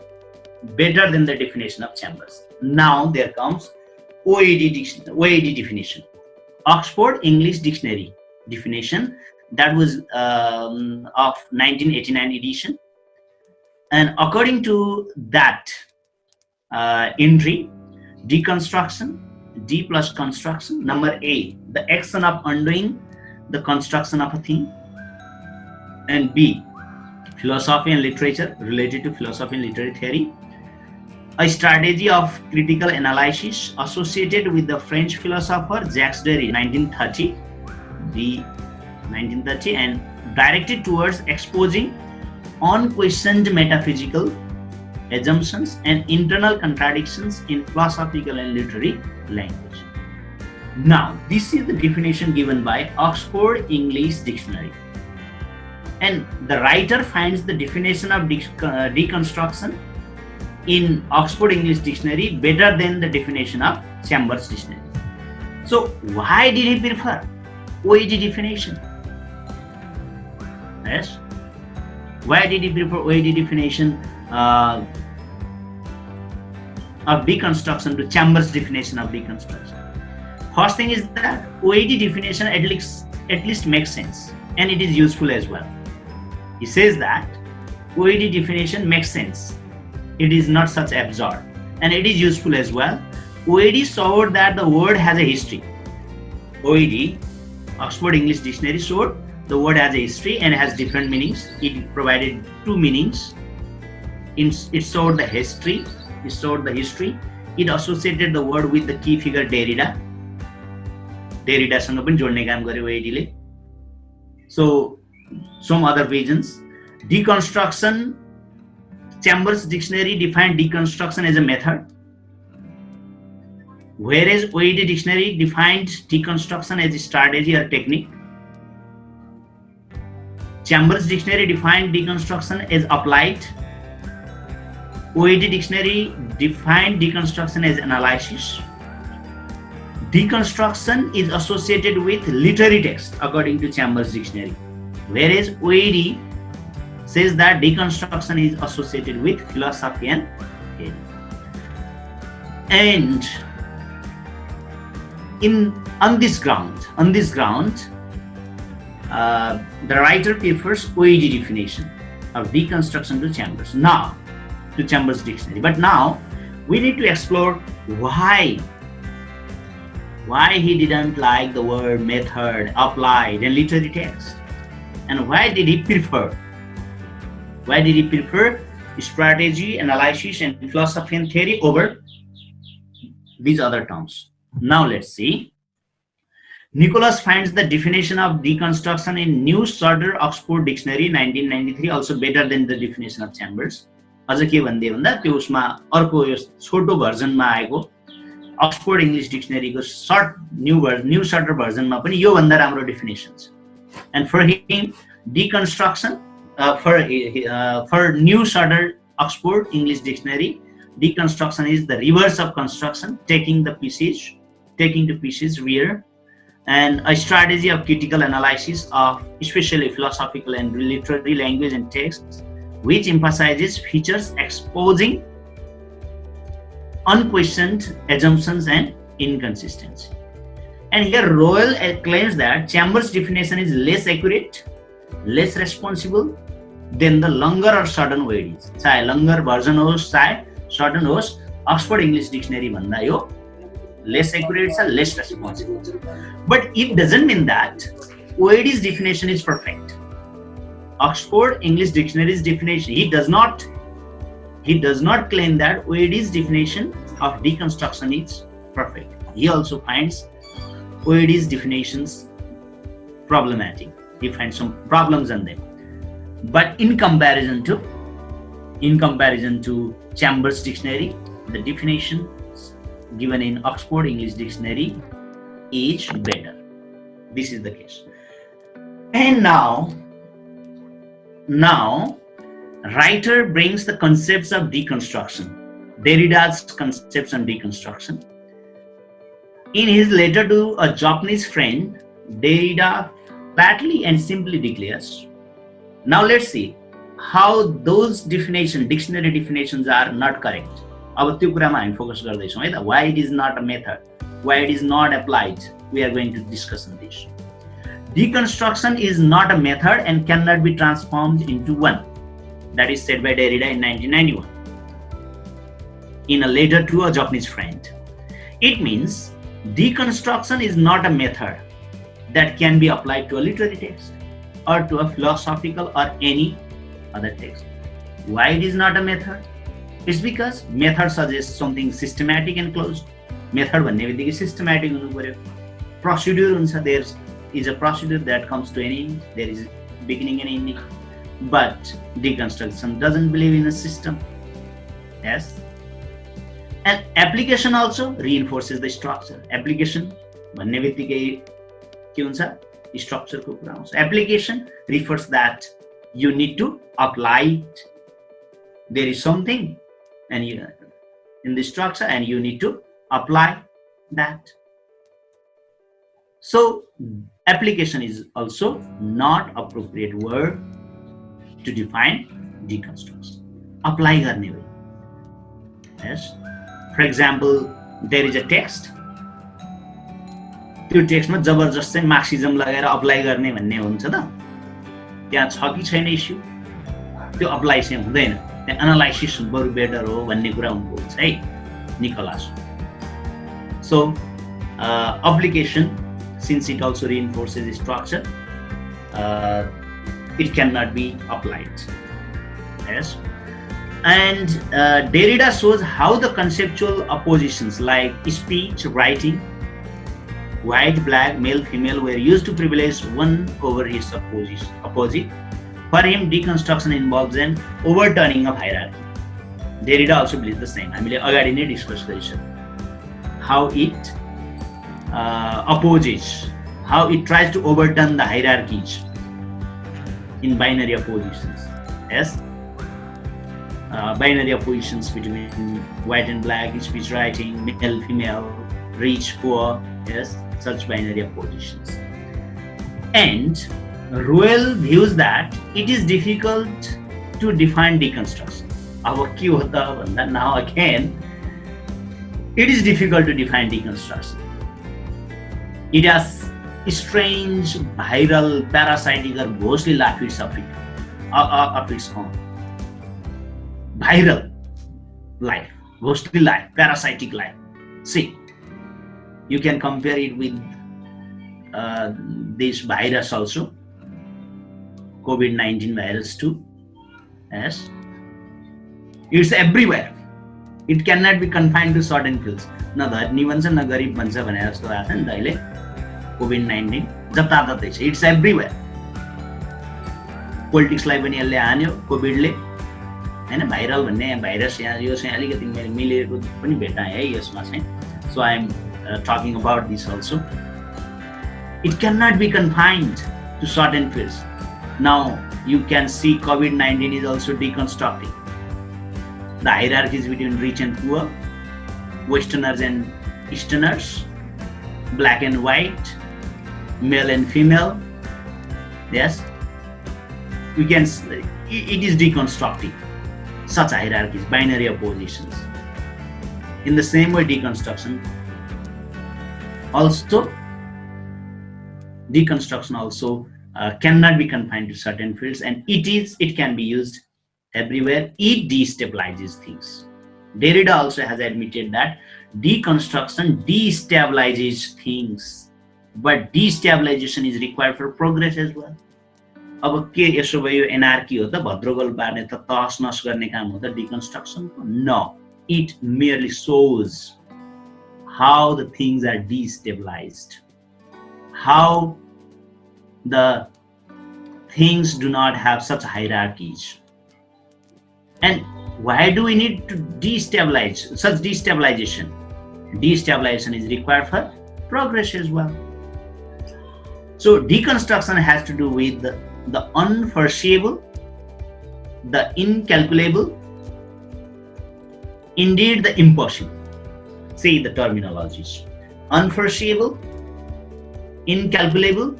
better than the definition of Chambers. Now there comes OED definition. Oxford English Dictionary definition that was of 1989 edition. And according to that entry, deconstruction, D plus construction, number A, the action of undoing the construction of a thing, and B, philosophy and literature related to philosophy and literary theory, a strategy of critical analysis associated with the French philosopher Jacques Derrida 1930 and directed towards exposing unquestioned metaphysical assumptions and internal contradictions in philosophical and literary language. Now, this is the definition given by Oxford English Dictionary. And the writer finds the definition of deconstruction in Oxford English Dictionary better than the definition of Chambers Dictionary. So, why did he prefer OED definition? Yes? Why did he prefer OED definition of deconstruction to Chambers definition of deconstruction? First thing is that OED definition at least makes sense and it is useful as well. He says that OED definition makes sense. It is not such absurd and it is useful as well. OED showed that the word has a history. OED, Oxford English Dictionary, showed the word has a history and has different meanings. It provided two meanings. It showed the history. It associated the word with the key figure Derrida. डेरिडासँग पनि जोड्ने काम गर्यो ओएडीले. So some other visions. Deconstruction, Chambers Dictionary defined deconstruction as a method, whereas OED Dictionary defined deconstruction as a strategy or technique. Chambers Dictionary defined deconstruction as applied. OED Dictionary defined deconstruction as analysis. Deconstruction is associated with literary text according to Chambers Dictionary, whereas OED says that deconstruction is associated with philosophy and theory. And on this ground, the writer prefers OED definition of deconstruction to Chambers. Now, to Chambers Dictionary. But now we need to explore why he didn't like the word method, applied, and literary text, and why did he prefer strategy, analysis, and philosophy and theory over these other terms. Now let's see. Nicholas finds the definition of deconstruction in New Shorter Oxford Dictionary 1993 also better than the definition of Chambers. अझ के भन्दियो भन्दा त्यो उसमा अर्को यो छोटो भर्जनमा आएको Oxford English डिक्सनरीको new shorter भर्जनमा पनि यो भन्दा राम्रो डेफिनेसन छ. And for him deconstruction for New Shorter Oxford English Dictionary, deconstruction is the reverse of construction, taking to pieces rear, and a strategy of critical analysis of especially philosophical and literary language and texts, which emphasizes features exposing unquestioned assumptions and inconsistency. And here Royal claims that Chambers' definition is less accurate, less responsible than the longer or shortened versions. चाहे longer version होस् चाहे shortened होस्, Oxford English Dictionary भन्दा यो less accurate छ, less responsible. But it doesn't mean that OED's definition is perfect. Oxford English Dictionary's definition, he does not claim that OED's definition of deconstruction is perfect. He also finds OED's definitions problematic. He finds some problems in them. But in comparison to Chambers Dictionary, the definition given in Oxford English Dictionary is better. This is the case. And now writer brings the concepts of deconstruction, Derrida's concepts on deconstruction. In his letter to a Japanese friend, Derrida flatly and simply declares. Now let's see how those dictionary definitions are not correct. अब त्यो कुरामा हामी focus गर्दैछौँ है त. Why it is not a method, why it is not applied, we are going to discuss on this. Deconstruction is not a method and cannot be transformed into one. That is said by Derrida in 1991 in a letter to a Japanese friend. It means deconstruction is not a method that can be applied to a literary text or to a philosophical or any other text. Why it is not a method? It's because method suggests something systematic and closed. Method भन्ने बित्तिकै systematic हुनु पर्यो. Procedure हुन्छ, there is a procedure that comes to an end, there is beginning and ending. But deconstruction doesn't believe in a system. Yes. And application also reinforces the structure. Application भन्ने बित्तिकै के हुन्छ, structure को कुरा आउँछ. Application refers that you need to apply it. There is something and you in the structure and you need to apply that. So application is also not appropriate word to define deconstruction. Apply गर्ने way. Yes. For example, there is a text. त्यो टेक्स्टमा जबरजस्त चाहिँ Marxism लगाएर apply गर्ने भन्ने हुन्छ त. त्यहाँ छ कि छैन इस्यु, त्यो अप्लाई चाहिँ हुँदैन. त्यहाँ एनालाइसिस बरु बेटर हो भन्ने कुरा उनको हुन्छ है, Nicolas. So application, since it also reinforces structure, it cannot be applied. Yes. And Derrida shows how the conceptual oppositions like speech, writing, white, black, male, female were used to privilege one over its opposite. For him, deconstruction involves an overturning of hierarchy. Derrida also believes the same. हामीले अगाडि नै discuss गरिसक्यौँ. How it opposes, how it tries to overturn the hierarchies in binary oppositions. Yes. Binary oppositions between white and black, speech, writing, male, female, rich, poor. Yes, such binary oppositions. And Royal views that it is difficult to define deconstruction. Now again, it is difficult to define deconstruction. It has strange, viral, parasitic, or ghostly life of its own. Viral life, ghostly life, parasitic life. See, you can compare it with this virus also, COVID-19 virus too. Yes, it's everywhere. It cannot be confined to certain fields. न धनी भन्छ न गरिब भन्छ भने जस्तो आएको छ नि त अहिले कोभिड-19 जताततै छ, इट्स एभ्रिवेयर. पोलिटिक्सलाई पनि यसले हान्यो कोभिडले हैन. भाइरल भन्ने भाइरस यहाँ यो चाहिँ अलिकति मैले मिलेको पनि भेटाएँ है यसमा चाहिँ. So I am talking about this also. It cannot be confined to certain fields. Now you can see COVID-19 is also deconstructing the hierarchies between rich and poor, Westerners and Easterners, black and white, male and female. Yes, you can. It is deconstructing such hierarchies, binary oppositions. In the same way, deconstruction also cannot be confined to certain fields, and it can be used everywhere. It destabilizes things. Derrida also has admitted that deconstruction destabilizes things, but destabilization is required for progress as well. अब के यसो भयो एनआरकी हो त, भद्रगोल पार्ने त, तहस नहस गर्ने काम हो त deconstruction? No, it merely shows how the things are destabilized, how the things do not have such hierarchies, and why do we need to destabilize such destabilization? Destabilization is required for progress as well. So deconstruction has to do with the unforeseeable, the incalculable, indeed the impossible. See the terminologies: unforeseeable, incalculable,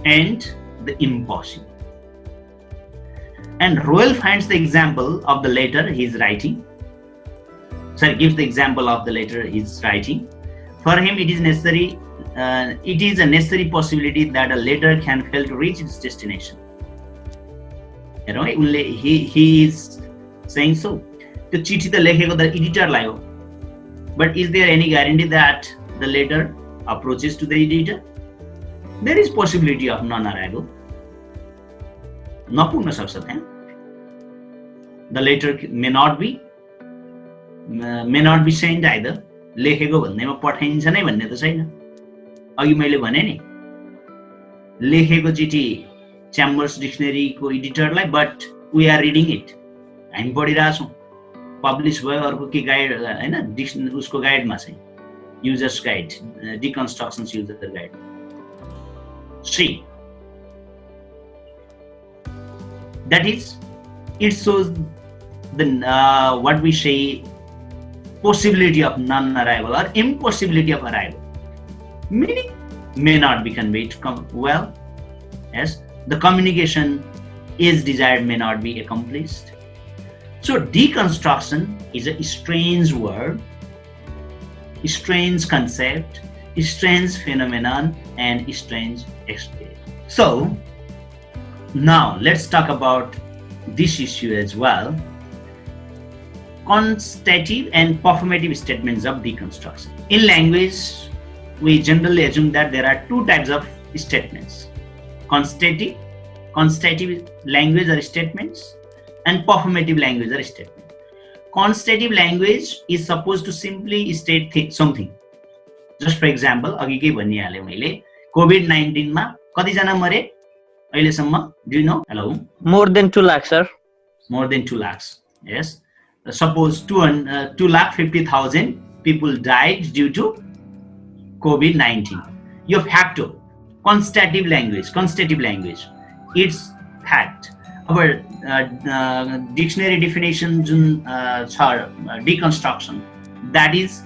and the impossible. And Royal finds the example of the latter he's writing. Sorry, gives the example of the latter he's writing. For him, it is necessary. It is a necessary possibility that a letter can fail to reach its destination. You know, he is saying so. The चिठी त लेखेको त एडिटरलाई हो, but is there any guarantee that the letter approaches to the editor? There is possibility of non-arrival. नपुग्न सक्छ त्यहाँ. The letter may not be sent either. लेखेको भन्दैमा पठाइन्छ नै भन्ने त छैन. अघि मैले भने नि, लेखेको चिठी च्याम्बर्स डिक्सनरीको एडिटरलाई, but we are reading it. हामी पढिरहेछौँ. पब्लिस भयो अर्को के गाइड हैन, उसको गाइडमा चाहिँ user's guide, deconstruction's user guide. See, that is, it shows the what we say, possibility of non-arrival or impossibility of arrival. Meaning may not be conveyed well. Yes, the communication is desired may not be accomplished. So deconstruction is a strange word, a strange concept, a strange phenomenon, and a strange experience. So now let's talk about this issue as well. Constative and performative statements of deconstruction. In language, we generally assume that there are two types of statements: constative language or statements, and performative language or statement. Constative language is supposed to simply state something. Just for example, अघि के भनिहाले मैले, COVID-19 मा कतिजना मरे अहिलेसम्म? Do you know? Hello? More than 2 lakhs, sir. More than 2 lakhs. Yes. Suppose 250,000 people died due to COVID-19. You have to constative language. It's fact. Our dictionary definition deconstruction, that is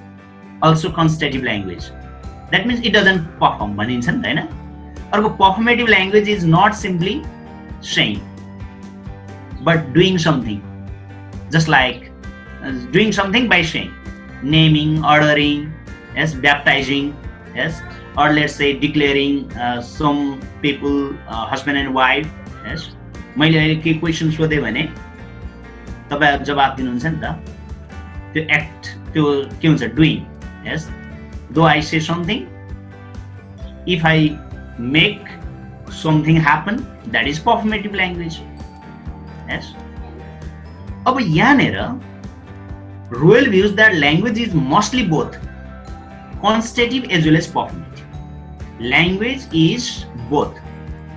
also constative language. That means it doesn't perform. Or performative language is not simply saying, but doing something. Just like doing something by saying, naming, ordering, yes, baptizing, yes, or let's say declaring some people husband and wife, yes. मैले अहिले के question सोधेँ भने तपाईहरु जवाफ दिनुहुन्छ नि त. त्यो एक्ट, त्यो के हुन्छ, doing. Yes, though I say something, if I make something happen, that is performative language. Yes. अब यहाँनेर Ruel views that language is mostly both constitutive as well as performative. Language is both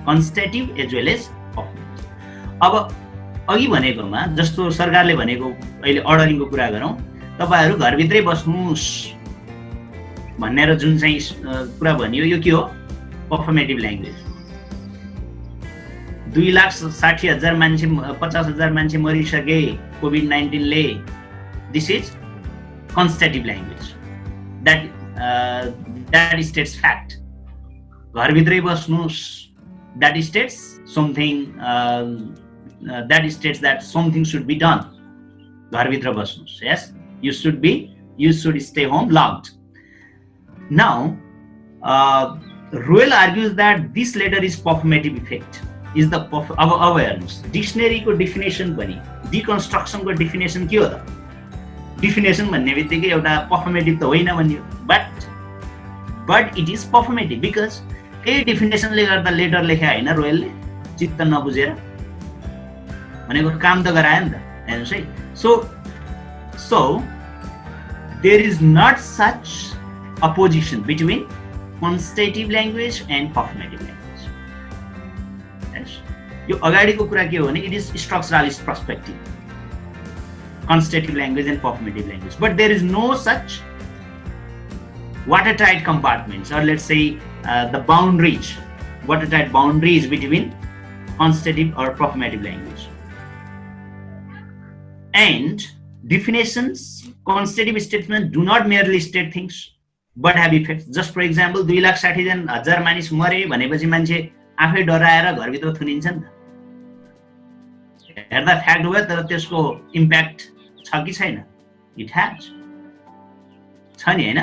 constitutive as well as performative. अब अघि भनेकोमा जस्तो सरकारले भनेको अहिले अर्डरिङको कुरा गरौँ, तपाईहरु घरभित्रै बस्नुस् भनेर जुन चाहिँ कुरा भनियो यो के हो? पर्फर्मेटिभ ल्याङ्ग्वेज। 2,60,000 मान्छे 50,000 मान्छे मरिसके कोभिड-19 ले। This is constitutive language. That states fact. घरभित्रै बस्नुस्, that states something. That states that something should be done. घरभित्र बस्नुस्. Yes, you should stay home locked. Now, Ruel argues that this latter is performative effect. Is the awareness. Dictionary को definition पनि, deconstruction को definition के हो त? Definition भन्ने बित्तिकै एउटा performative त होइन भन्यो, but it is performative because यही definition ले गर्दा लेटर लेख्या हैन रोयलले चित्त नबुझेर भनेको काम त गरायो नि त हेर्नुस् है। So there is not such opposition between constitutive language and performative language. Yes. यो अगाडिको कुरा के हो भने it is structuralist perspective. Constitutive language and performative language, but there is no such watertight compartments, or let's say the watertight boundaries between constitutive or performative language. And definitions, constitutive statements do not merely state things but have effects. Just for example, 2,60,000 मानिस मरे भनेपछि मान्छे आफै डराएर घरभित्र थुनिन्छ नि त। हेर्दा fact हो तर त्यसको इम्प्याक्ट छ कि छैन? It has. छ नि हैन?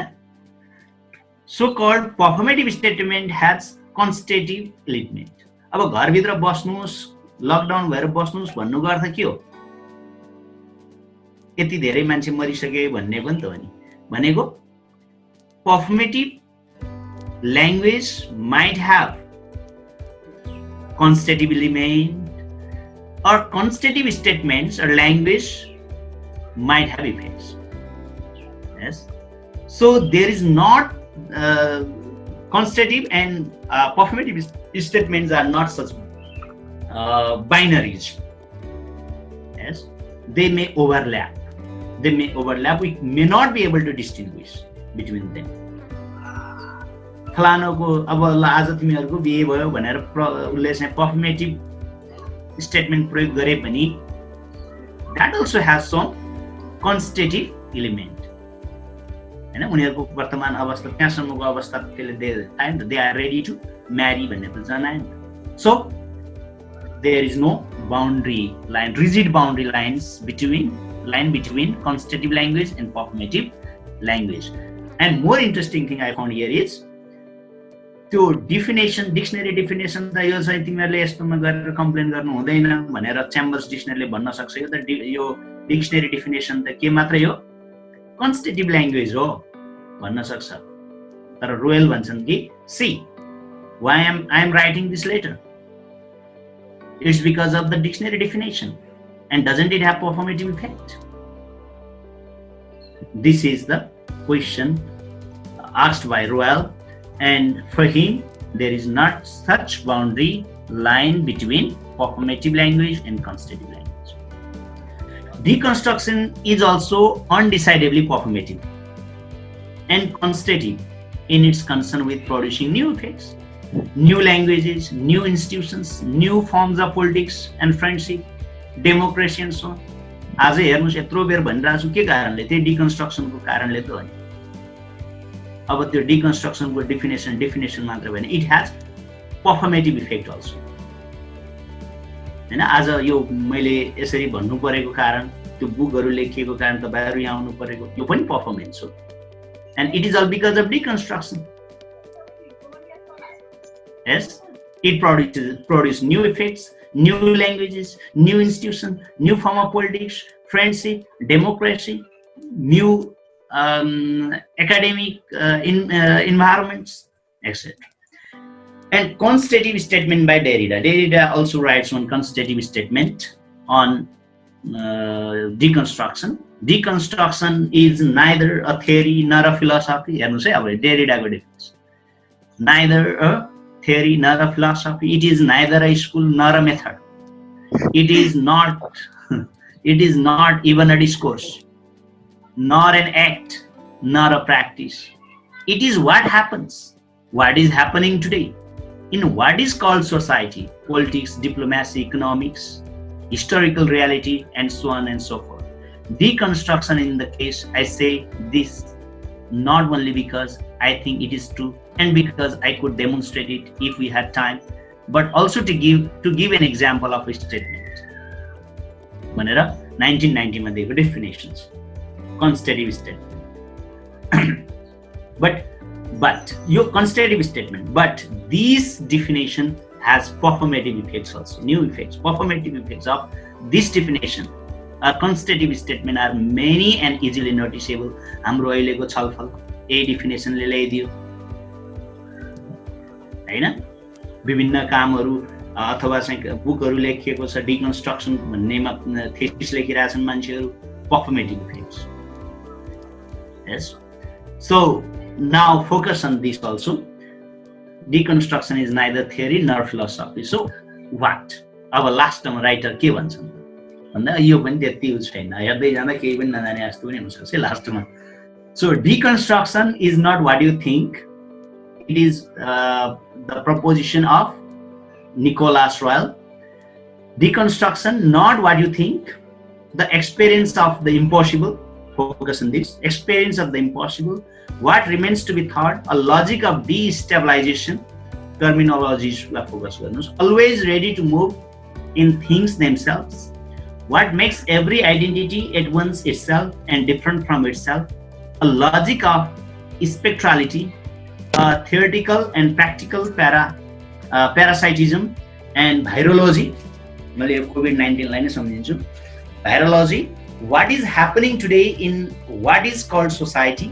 So called performative statement has constitutive element. अब घरभित्र बस्नुस्, लकडाउन भएर बस्नुस् भन्नुको अर्थ के हो? यति धेरै मान्छे मरिसके भन्ने पनि त हो नि। भनेको performative language might have constitutive element, or constitutive statements or language might have effects. Yes. So there is not constitutive and performative statements are not such binaries. Yes. They may overlap. We may not be able to distinguish between them. फलानोको अब आज तिमीहरुको बिहे भयो भनेर उले चाहिँ performative statement प्रयोग गरे पनि that also has some constitutive element. हैन उनीहरुको वर्तमान अवस्था त्यहाँसम्मको अवस्था त्यसले they are ready to marry भन्ने त जनायो नि। So there is no boundary line, rigid boundary lines between constitutive language and performative language. And more interesting thing I found here is त्यो definition, dictionary definition त यो चाहिँ तिमीहरुले यस्तोमा गरेर complain गर्नु हुँदैन भनेर च्याम्बर्स डिक्सनरीले भन्न सक्छ। यो डिक्सनरी डिफिनेसन त के मात्रै हो? कन्स्टिट्युटिभ ल्याङ्ग्वेज हो भन्न सक्छ। तर रोयल भन्छन् कि सी why I am writing this letter, it's because of the dictionary definition, and doesn't it have performative effect? This is the question asked by Royal, and for him there is not such boundary line between performative language and constitutive language. Deconstruction is also undecidedly performative and constitutive in its concern with producing new effects, new languages, new institutions, new forms of politics and friendship, democracy and so on. आज हेर्नुस् यत्रो बेर भनिरहेको छु के कारणले? त्यो डिकन्स्ट्रक्सनको कारणले त हो नि। अब त्यो डिकन्स्ट्रक्सनको डेफिनेसन मात्र होइन, इट हैज पर्फर्मेटिभ इफेक्ट अल्सो। हैन आज यो मैले यसरी भन्नु परेको कारण, त्यो बुकहरु लेखिएको कारण तपाईहरु यहाँ आउनु परेको यो पनि पर्फर्मेन्स हो। End it is all because of deconstruction. Yes, it produces new effects, new languages, new institutions, new form of politics, friendship, democracy, new academic environments, etc. And constitutive statement by Derrida. Derrida also writes one constitutive statement on deconstruction. Deconstruction is neither a theory nor a philosophy. हेर्नुस् है अब डेरिडाको difference. Neither a theory nor a philosophy. It is neither a school nor a method. It is not. It is not even a discourse, nor an act, nor a practice. It is what happens. What is happening today in what is called society, politics, diplomacy, economics, historical reality, and so on and so forth. Deconstruction in the case, I say this not only because I think it is true and because I could demonstrate it if we had time, but also to give an example of a statement. भनेर 1990 मा दिएको definitions, constitutive statement. but yo constitutive statement, but this definition has performative effects also, new effects. Performative effects of this definition, a constitutive statement, are many and easily noticeable. हाम्रो अहिलेको छलफल ए डिफिनेसनले ल्याइदियो हैन, विभिन्न कामहरू अथवा चाहिँ बुकहरू लेखिएको छ डिकन्स्ट्रक्सन भन्नेमा थेसिस लेखिरहेछन् मान्छेहरू. पर्फर्मेटिभ effects. Yes. So now focus on this also. Deconstruction is neither theory nor philosophy. So what? अब लास्ट टर्म राइटर के भन्छन् भन्दा यो पनि त्यति युज छैन, हेर्दै जाँदा केही पनि नजाने जस्तो पनि हुनसक्छ लास्टमा. So deconstruction is not what you think. It is the proposition of Nicholas Royal. Deconstruction, not what you think, the experience of the impossible. Focus on this. Experience of the impossible. What remains to be thought, a logic of destabilization. Terminologies focus गर्नुस्. Always ready to move in things themselves. What makes every identity at once itself and different from itself. A logic of spectrality, theoretical and practical parasitism and virology. मैले COVID-19 लाई नै सम्झिन्छु. Virology, what is happening today in what is called society,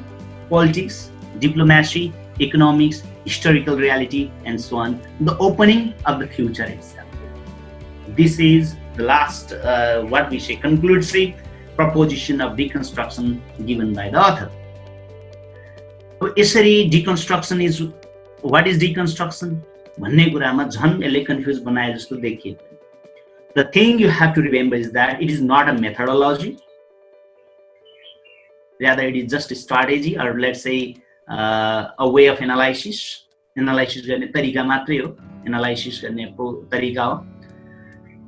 politics, diplomacy, economics, historical reality, and so on. The opening of the future itself. This is the last, what we say, conclusive proposition of deconstruction given by the author. So, यसरी deconstruction is, what is deconstruction? भन्ने कुरामा झन् यसले confuse बनाए जस्तो देखियो. The thing you have to remember is that it is not a methodology. Rather, it is just a strategy, or let's say a way of analysis. Analysis गर्ने तरिका मात्रै हो. Analysis गर्ने तरिका हो.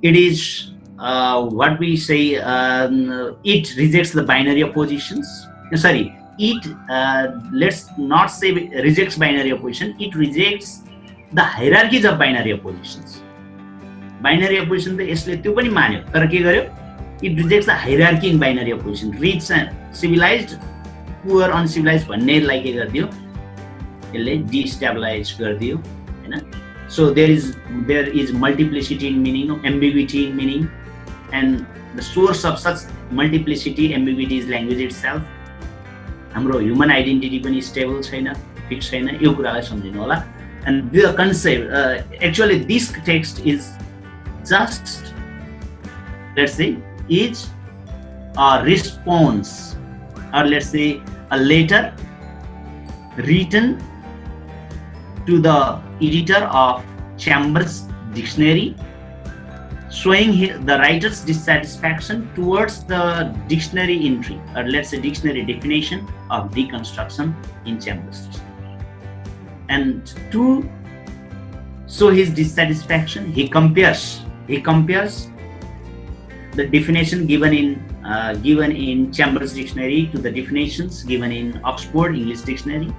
It is what we say. It rejects the binary oppositions. Sorry, it let's not say rejects binary opposition. It rejects the hierarchies of binary oppositions. Binary opposition त यसले त्यो पनि मान्यो, तर के गर्यो? It rejects the hierarchy in binary opposition. Rich and civilized, poor, uncivilized भन्नेलाई के गरिदियो? यसले destabilize गरिदियो, हैन? So there is multiplicity in meaning, ambiguity in meaning, and the source of such multiplicity, ambiguity is language itself. हाम्रो human identity पनि stable छैन, fixed छैन, यो कुरालाई सम्झिनु होला. And the concept, actually this text is just, let's say, is a response, or let's say a letter written to the editor of Chambers Dictionary, showing the writer's dissatisfaction towards the dictionary entry, or let's say dictionary definition of deconstruction in Chambers Dictionary. And to show his dissatisfaction, he compares the definition given in Chambers Dictionary to the definitions given in Oxford English Dictionary,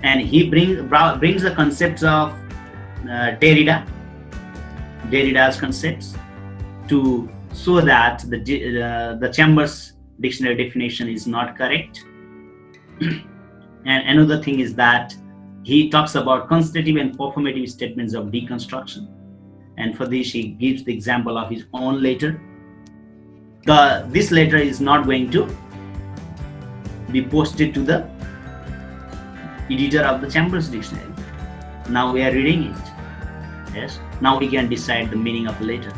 and he brings the concepts of Derrida's concepts to show that the Chambers Dictionary definition is not correct. And another thing is that he talks about constitutive and performative statements of deconstruction, and for this he gives the example of his own letter. This letter is not going to be posted to the editor of the Chambers Dictionary. Now we are reading it. Yes. Now we can decide the meaning of the letter.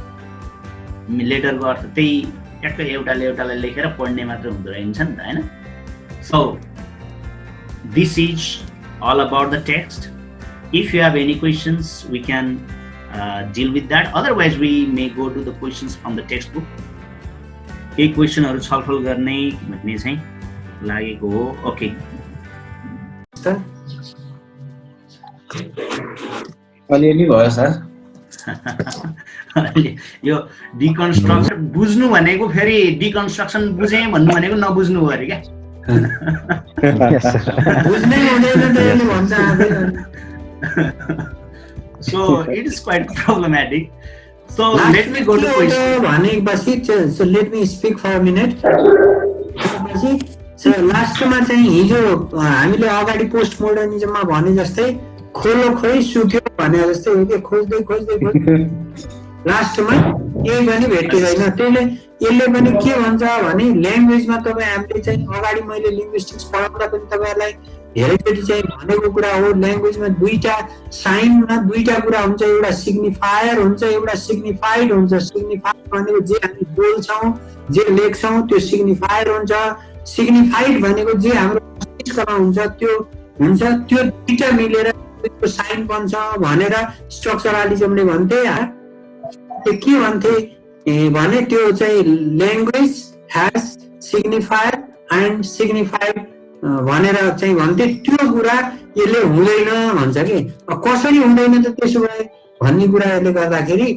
लेटरको अर्थ त्यही ट्याक्कै एउटाले एउटालाई लेखेर पढ्ने मात्र हुँदो रहेछ नि त हैन. So this is all about the text. If you have any questions, we can deal with that. Otherwise, we may go to the questions from the textbook. केही क्वेसनहरु छलफल गर्ने भन्ने चाहिँ लागेको हो. ओके, अलिअलि भयो सर. यो डिकन्स्ट्रक्सन बुझ्नु भनेको फेरि डिकन्स्ट्रक्सन बुझेँ भन्नु भनेको नबुझ्नु हो अरे क्या. बुझ्नै हुँदैन त्यसले भन्छ आफै. So it is quite problematic. So let me go to question. भनेपछि so let me speak for a minute. So लास्टमा चाहिँ हिजो हामीले अगाडि पोस्ट मोडर्निजममा भने जस्तै खोलो खोइ सुक्यो भने जस्तै हो कि खोज्दै खोज्दै लास्टमा केही पनि भेटिँदैन. त्यसले यसले पनि के भन्छ भने ल्याङ्ग्वेजमा तपाईँ हामीले चाहिँ अगाडि मैले लिङ्ग्विस्टिक्स पढाउँदा पनि तपाईँहरूलाई धेरैचोटि चाहिँ भनेको कुरा हो. ल्याङ्ग्वेजमा दुईटा साइनमा दुईटा कुरा हुन्छ. एउटा सिग्निफायर हुन्छ, एउटा सिग्निफाइड हुन्छ. सिग्निफायर भनेको जे हामी बोल्छौँ जे लेख्छौँ त्यो सिग्निफायर हुन्छ. सिग्निफाइड भनेको जे हाम्रो मस्तिष्कमा हुन्छ त्यो हुन्छ. त्यो दुईटा मिलेर त्यो साइन बन्छ भनेर स्ट्रक्चरलिजमले भन्थे. के भन्थे भने त्यो चाहिँ ल्याङ्ग्वेज ह्याज सिग्निफायर एन्ड सिग्निफाइड भनेर चाहिँ भन्थे. त्यो कुरा यसले हुँदैन भन्छ कि. कसरी हुँदैन त त्यसो भए भन्ने कुरा यसले गर्दाखेरि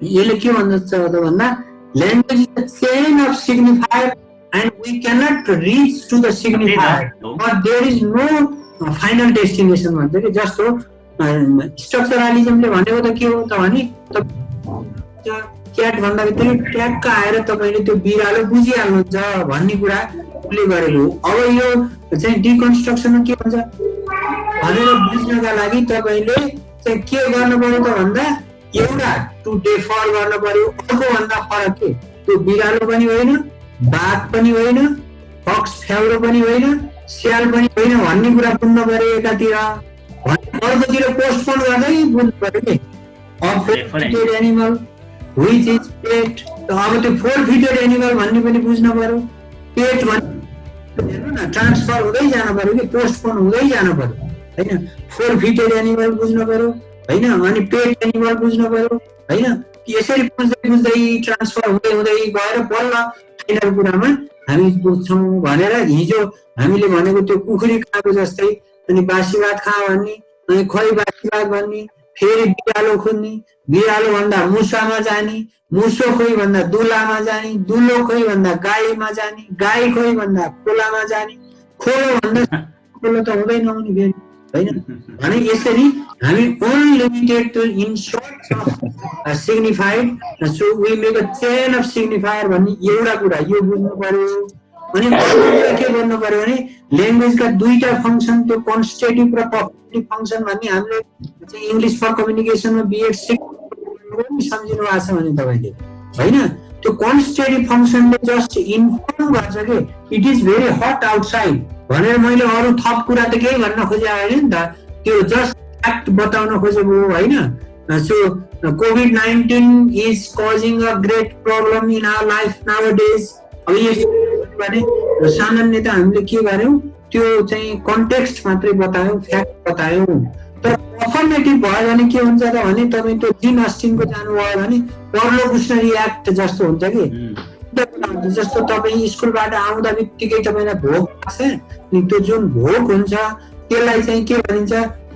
यसले के भन्छ त भन्दा language is the chain of signifier and we cannot reach to the signifier but there is no final destination भन्छ कि. जस्तो स्ट्रक्चरलिजमले भनेको त के हो त भने क्याट भन्दा बित्तिकै ट्याक्क आएर तपाईँले त्यो बिरालो बुझिहाल्नुहुन्छ भन्ने कुरा उसले गरेको. अब यो चाहिँ डिकन्स्ट्रक्सनमा के भन्छ भनेर बुझ्नका लागि तपाईँले चाहिँ के गर्नु पर्यो त भन्दा एउटा टु डेफर गर्नु पर्यो. अर्को भन्दा फरक के त्यो बिरालो पनि होइन, बाघ पनि होइन, फक्स फ्याउरो पनि होइन, स्याल पनि होइन भन्ने कुरा बुझ्नु पर्यो एकातिर. अर्कोतिर पोस्टपोन गर्दै बुझ्नु पर्यो कि फोर-फिटेड एनिमल व्हिच इज पेट. अब त्यो फोर-फिटेड एनिमल भन्ने पनि बुझ्नु पर्यो. पेट भन्ने हेर्नु न ट्रान्सफर हुँदै जानु पर्यो कि पोस्टपोन हुँदै जानु पर्यो होइन. फोर-फिटेड एनिमल बुझ्नु पर्यो होइन, अनि पेट एनिमल बुझ्नु पर्यो होइन. यसरी बुझ्दै बुझ्दै ट्रान्सफर हुँदै हुँदै गएर बल्ल फाइनल कुरामा हामी बुझ्छौँ भनेर हिजो हामीले भनेको त्यो कुखुरी खाएको जस्तै. अनि बासी भात खा भन्ने, अनि खोइ बासी भात भन्ने, फेरि बिरालो खोज्ने, बिरालो भन्दा मुसामा जाने, मुसो खोइ भन्दा दुलामा जाने, दुलो खोइ भन्दा गाईमा जाने, गाई खोइ भन्दा खोलामा जाने, खोलो भन्दा खोलो त हुँदै नहुने फेरि होइन. भने यसरी हामी unlimited to insert signified. So we make a chain of signifier भन्ने एउटा कुरा यो बुझ्नु पर्यो. अनि के गर्नु पर्यो भने ल्याङ्ग्वेजका दुईटा फङ्सन त्यो कन्स्टिट्युटिभ र पर्फर्मेटिभ फङ्सन भन्ने हामीले चाहिँ इङ्ग्लिस फर कम्युनिकेसनमा बिएड सम्झिनु भएको छ भने तपाईँले होइन. त्यो कन्स्टिट्युटिभ फङ्सनले जस्ट इन्फर्म गर्छ कि इट इज भेरी हट आउटसाइड भनेर. मैले अरू थप कुरा त केही भन्न खोजेको होइन नि त, त्यो जस्ट फ्याक्ट बताउन खोजेको हो होइन. So COVID-19 is causing a great problem in our life nowadays. अब यो भने सामान्य त हामीले के गर्यौँ त्यो चाहिँ कन्टेक्स्ट मात्रै बतायौँ, फ्याक्ट बतायौँ. तर पर्फर्मेटिभ भयो भने के हुन्छ त भने तपाईँ त्यो जिन अस्टिनको जानुभयो भने पर्लोकुसनरी एक्ट जस्तो हुन्छ कि. जस्तो तपाईँ स्कुलबाट आउँदा बित्तिकै तपाईँलाई भोक लाग्छ नि, त्यो जुन भोक हुन्छ त्यसलाई चाहिँ के भनिन्छ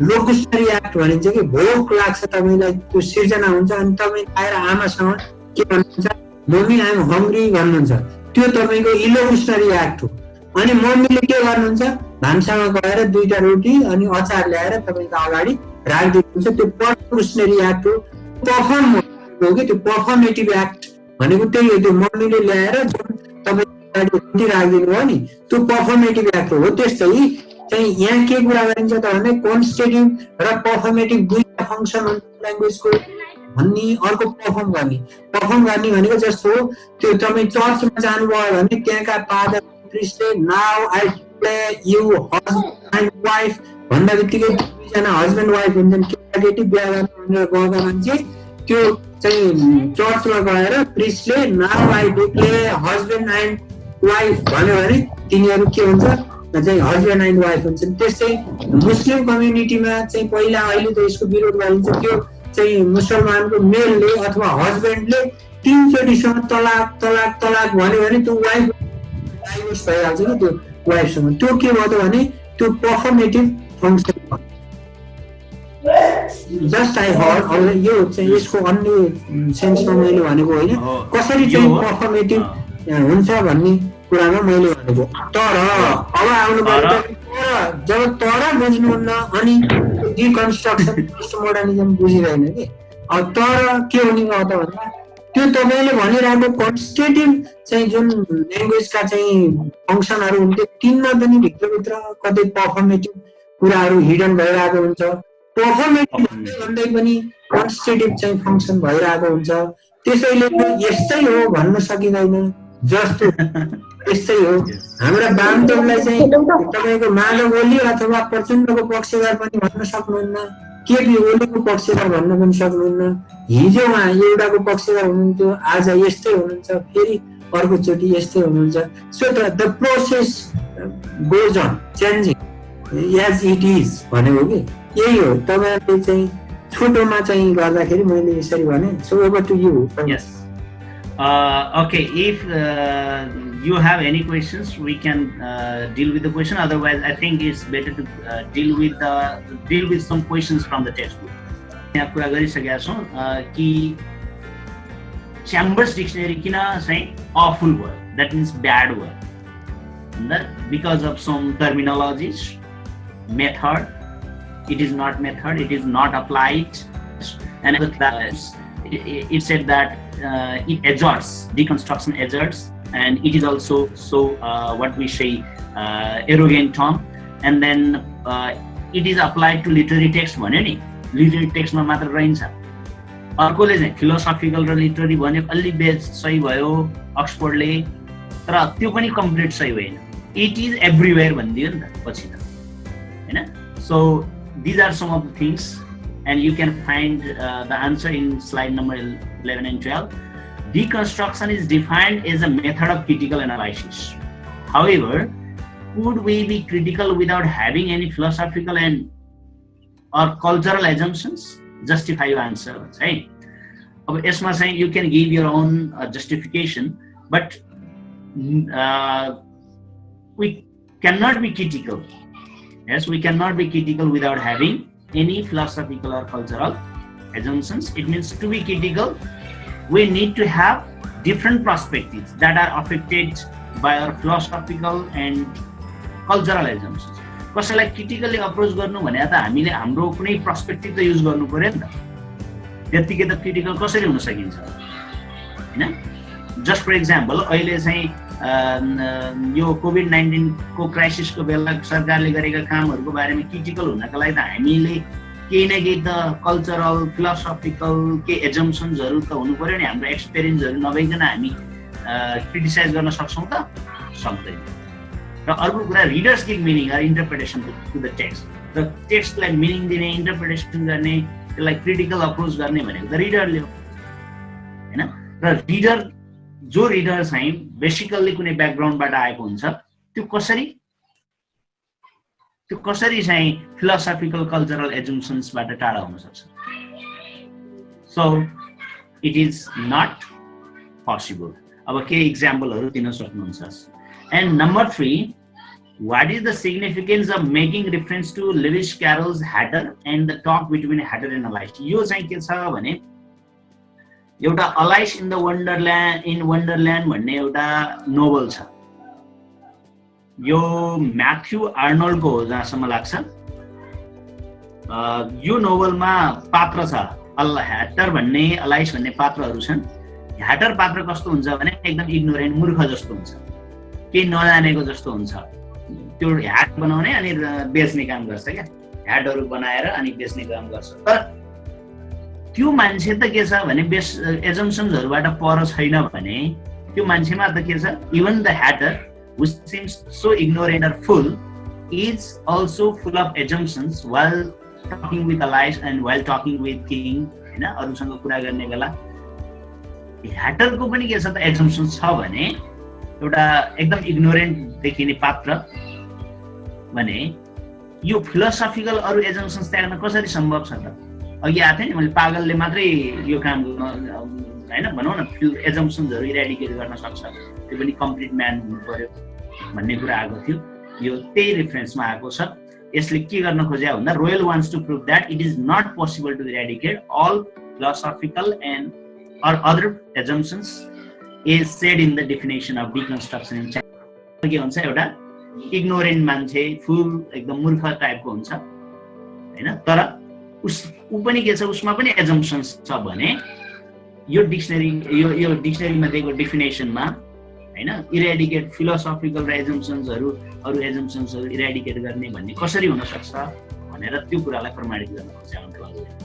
लोकुसनरी एक्ट भनिन्छ कि. भोक लाग्छ तपाईँलाई त्यो सिर्जना हुन्छ अनि तपाईँ आएर आमासँग के भन्नुहुन्छ मम्मी आइ एम हङ्ग्री भन्नुहुन्छ, त्यो तपाईँको इलोकुसनरी एक्ट हो. अनि मम्मीले के गर्नुहुन्छ भान्सामा गएर दुईटा रोटी अनि अचार ल्याएर तपाईँको अगाडि राखिदिनुहुन्छ, त्यो पर्लोकुसनरी एक्ट हो. पर्फर्म हो कि त्यो पर्फर्मेटिभ एक्ट भनेको त्यही हो. त्यो मम्मीले ल्याएर जुन तपाईँ रोटी राखिदिनु भयो नि त्यो पर्फर्मेटिभ एक्ट हो. त्यस्तै चाहिँ यहाँ के कुरा गरिन्छ त भने कन्स्टिट्युटिभ र पर्फर्मेटिभ दुईटा फङ्सन हुन्छ ल्याङ्ग्वेजको भन्ने. अर्को पर्फर्म गर्ने भनेको जस्तो त्यो तपाईँ चर्चमा जानुभयो भने त्यहाँका father Presley now I declare you husband end wife भन्दा बित्तिकै दुईजना हस्बेन्ड वाइफ हुन्छन्, केटाकेटी बिहा गर्नु भनेर गएका मान्छे त्यो चाहिँ चर्चमा गएर Presley now I declare husband end wife भन्यो भने तिनीहरू के हुन्छ चाहिँ हस्बेन्ड एन्ड वाइफ हुन्छन्। त्यस्तै मुस्लिम कम्युनिटीमा चाहिँ पहिला अहिले त यसको विरोध गरिन्छ, त्यो चाहिँ मुसलमानको मेलले अथवा हस्बेन्डले 3 चोटिसम्म तलाक तलाक तलाक भन्यो भने त्यो वाइफ डाइभोर्स भइहाल्छ कि त्यो वाइफसँग। त्यो के भयो त भने त्यो पर्फर्मेटिभ फङ्सन भयो। जस्ट आई हर्ड, यो चाहिँ यसको अन्य सेन्समा मैले भनेको होइन, कसरी चाहिँ पर्फर्मेटिभ हुन्छ भन्ने कुरामा मैले भनेको। तर अब आउनु पर्यो जब तर बुझ्नुहुन्न अनि डिकन्स्ट्रक्सन पोस्टमोडर्निजम बुझिरहेन कि। अब तर के हुने भयो त भन्दा त्यो तपाईँले भनिरहेको कन्स्टिट्युटिभ चाहिँ जुन ल्याङ्ग्वेजका चाहिँ फङ्सनहरू हुन्थ्यो तिनमा पनि भित्रभित्र कतै पर्फर्मेटिभ कुराहरू हिडन भइरहेको हुन्छ। पर्फर्मेटिभ भन्दै पनि कन्स्टिट्युटिभ चाहिँ फङ्सन भइरहेको हुन्छ। त्यसैले यस्तै हो भन्न सकिँदैन, जस्तो यस्तै हो। हाम्रा वामदेवलाई चाहिँ तपाईँको माधव ओली अथवा प्रचण्डको पक्षधर पनि भन्न सक्नुहुन्न, केपी ओलीको पक्षधर भन्न पनि सक्नुहुन्न। हिजो उहाँ एउटाको पक्षधर हुनुहुन्थ्यो, आज यस्तै हुनुहुन्छ, फेरि अर्कोचोटि यस्तै हुनुहुन्छ। So the process goes on changing as it is भनेको कि यही हो। तपाईँहरूले चाहिँ छोटोमा चाहिँ गर्दाखेरि मैले यसरी भने। So over to you. Yes. Okay, if you have any questions, we can deal with the question. Otherwise, I think it's better to deal with some questions from the textbook. यहाँ कुरा गरिसकेका छौँ कि च्याम्बर्स डिक्सनरी किन चाहिँ awful भयो, that means bad भयो, because of some terminologies, method. It is not method, it is not applied, and it said that it exerts, deconstruction exerts, and it is also what we say arrogant term, and then it is applied to literary text भन्यो नि, literary text मा मात्र रहन्छ। अर्कोले चाहिँ philosophical र literary भन्यो अलि base सही भयो अक्सफोर्डले, तर त्यो पनि कम्प्लिट सही भएन। It is everywhere भनिदियो नि त पछि त, हैन? So these are some of the things, and you can find the answer in slide number 11 and 12. Deconstruction is defined as a method of critical analysis. However, could we be critical without having any philosophical and or cultural assumptions? Justify your answer, right? अब यसमा चाहिँ you can give your own justification, but we cannot be critical. Yes, we cannot be critical without having any philosophical or cultural assumptions. It means to be critical, we need to have different perspectives that are affected by our philosophical and cultural assumptions. कसैलाई critically approach गर्नु भने त हामीले हाम्रो कुनै perspective त use गर्नु पर्यो नि त। त्यतिकै त क्रिटिकल कसरी हुन सकिन्छ, हैन? जस्ट फर एक्जाम्पल अहिले चाहिँ यो कोभिड-19 को क्राइसिसको बेला सरकारले गरेका कामहरूको बारेमा क्रिटिकल हुनका लागि त हामीले केही न केही त कल्चरल फिलोसोफिकल के एजम्पसन्सहरू त हुनु पर्यो नि। हाम्रो एक्सपिरियन्सहरू नभइकन हामी क्रिटिसाइज गर्न सक्छौँ त? सक्दैन। र अर्को कुरा readers give meaning or interpretation to the text. र टेक्स्टलाई मिनिङ दिने, इन्टरप्रिटेसन गर्ने, त्यसलाई क्रिटिकल अप्रोच गर्ने भनेको त रिडरले हो, हैन? र रिडर जो रिडर चाहिँ बेसिकल्ली कुनै ब्याकग्राउन्डबाट आएको हुन्छ त्यो कसरी चाहिँ फिलोसोफिकल कल्चरल एजम्पसन्सबाट टाढा हुन सक्छ? So it is not possible. अब के इक्जाम्पलहरू दिन सक्नुहुन्छ? End number 3, what is the significance of making reference to Lewis Carroll's Hatter and the talk between Hatter and Alice? यो चाहिँ के छ भने एउटा अलाइस इन वन्डरल्यान्ड भन्ने एउटा नोभल छ। यो म्याथ्यू आर्नोल्डको हो जहाँसम्म लाग्छ। यो नोभलमा पात्र छ ह्याटर भन्ने, अलाइस भन्ने पात्रहरू छन्। ह्याटर पात्र कस्तो हुन्छ भने एकदम इग्नोरेन्ट, मूर्ख जस्तो हुन्छ, केही नजानेको जस्तो हुन्छ। त्यो ह्याट बनाउने अनि बेच्ने काम गर्छ क्या, ह्याटहरू बनाएर अनि बेच्ने काम गर्छ। तर त्यो मान्छे त के छ भने एजम्पसन्सहरूबाट पर छैन भने त्यो मान्छेमा त के छ, even the hatter who seems so ignorant or full is also full of assumptions while talking with Elias and while talking with King हैन अरूसँग कुरा गर्ने बेला ह्याटरको पनि के छ त एजम्पसन छ भने एउटा एकदम इग्नोरेन्ट देखिने पात्र भने यो फिलोसफिकल अरू एजम्पसन्स त्याग्न कसरी सम्भव छ त अघि आएको थियो नि मैले पागलले मात्रै यो काम हैन भनौँ न एजम्पसन्सहरू इरेडिकेट गर्न सक्छ त्यो पनि कम्प्लिट म्यान हुनु पर्यो भन्ने कुरा आएको थियो यो त्यही रेफरेन्समा आएको छ यसले के गर्न खोज्या भन्दा Royle wants to prove that it is not possible to eradicate all philosophical and or other assumptions is said in the definition of deconstruction in chapter के हुन्छ एउटा इग्नोरेन्ट मान्छे फुल एकदम मूर्ख टाइपको हुन्छ हैन तर उ पनि के छ उसमा पनि assumptions छ भने यो डिक्सनरीमा दिएको डेफिनेसनमा हैन इरेडिकेट फिलोसफिकल assumptionsहरु अरु assumptionsहरु इरेडिकेट गर्ने भन्ने कसरी हुन सक्छ भनेर त्यो कुरालाई प्रमाणित गर्न खोजेको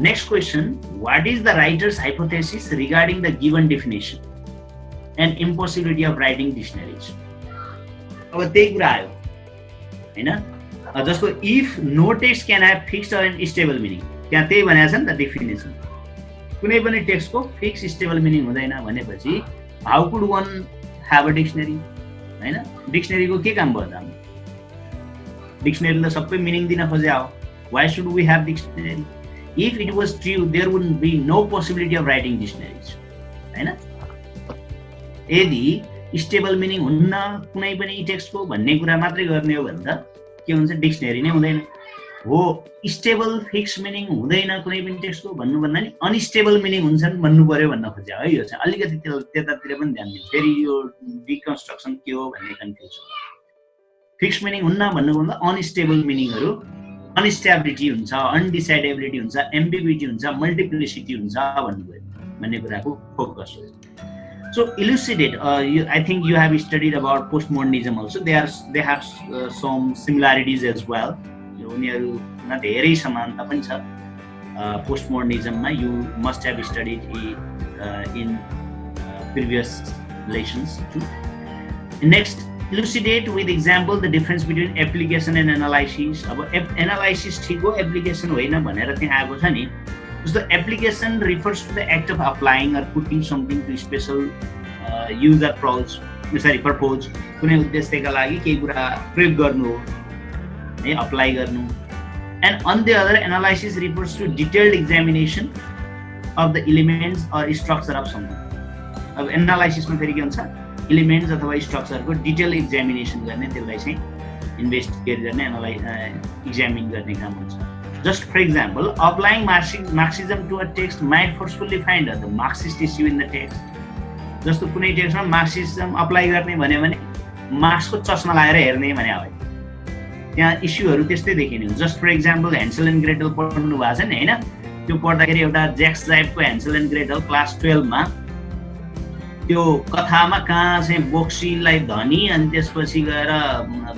Next question, what is the writer's hypothesis regarding the given definition and impossibility of writing dictionaries? अब त्यही कुरा आयो हैन जस्तो if no text can have fixed or stable meaning त्यहाँ त्यही भनेको छ नि त डेफिनेसन कुनै पनि टेक्स्टको फिक्स स्टेबल मिनिङ हुँदैन भनेपछि how could one have a dictionary हैन डिक्सनरीको के काम भयो त डिक्सनरीले सबै मिनिङ दिन खोजे हो why should we have dictionary if it was true there wouldn't be no possibility of writing dictionaries हैन यदि स्टेबल मिनिङ हुन्न कुनै पनि टेक्स्टको भन्ने कुरा मात्रै गर्ने हो भने त के हुन्छ डिक्सनरी नै हुँदैन हो स्टेबल फिक्स मिनिङ हुँदैन कुनै पनि टेक्स्टको भन्नु भन्दा नि अनस्टेबल मिनिङ हुन्छन् भन्नु पर्यो भन्न खोज्या है यो चाहिँ अलिकति त्यतातिर पनि ध्यान दिनु फेरि यो डिकन्स्ट्रक्सन के हो भन्ने कन्फ्युज फिक्स मिनिङ हुन्न भन्नु भन्दा अनस्टेबल मिनिङहरु अनस्टेबिलिटी हुन्छ अनडिसाइडेबिलिटी हुन्छ एम्बिग्युइटी हुन्छ मल्टिप्लिसिटी हुन्छ भन्ने कुराको फोकस हो so elucidate I think you have studied about postmodernism also they have some similarities as well उनीहरुमा धेरै समानता पनि छ postmodernismमा you must have studied in previous lessons too next elucidate with example the difference between application and analysis अब analysis ठीक हो application होइन भनेर त्यहाँ आएको छ नि जस्तो application refers to the act of applying or putting something to special user purpose कुनै उद्देश्यका लागि केही कुरा प्रयोग गर्नु हो है अप्लाई गर्नु and on the other analysis refers to detailed examination of the elements or structure of something अब analysis मा फेरि के हुन्छ एलिमेन्ट्स अथवा स्ट्रक्चरको डिटेल एक्जामिनेसन गर्ने त्यसलाई चाहिँ इन्भेस्टिगेट गर्ने एनालाइज एक्जामिन गर्ने काम हुन्छ just for example applying Marxism to a text might forcefully find the Marxist issue in the text जस्तो कुनै टेक्स्टमा मार्क्सिजम अप्लाई गर्ने भन्यो भने मार्क्सको चस्मा लगाएर हेर्ने भने हो त्यहाँ इस्युहरू त्यस्तै देखिने हुन्छ just for example Hansel and Gretel पढ्नु भएको छ नि हैन त्यो पढ्दाखेरि एउटा ज्याक्स जाइबको ह्यान्सेल एन्ड ग्रेटल क्लास 12 मा त्यो कथामा कहाँ चाहिँ बोक्सीलाई धनी अनि त्यसपछि गएर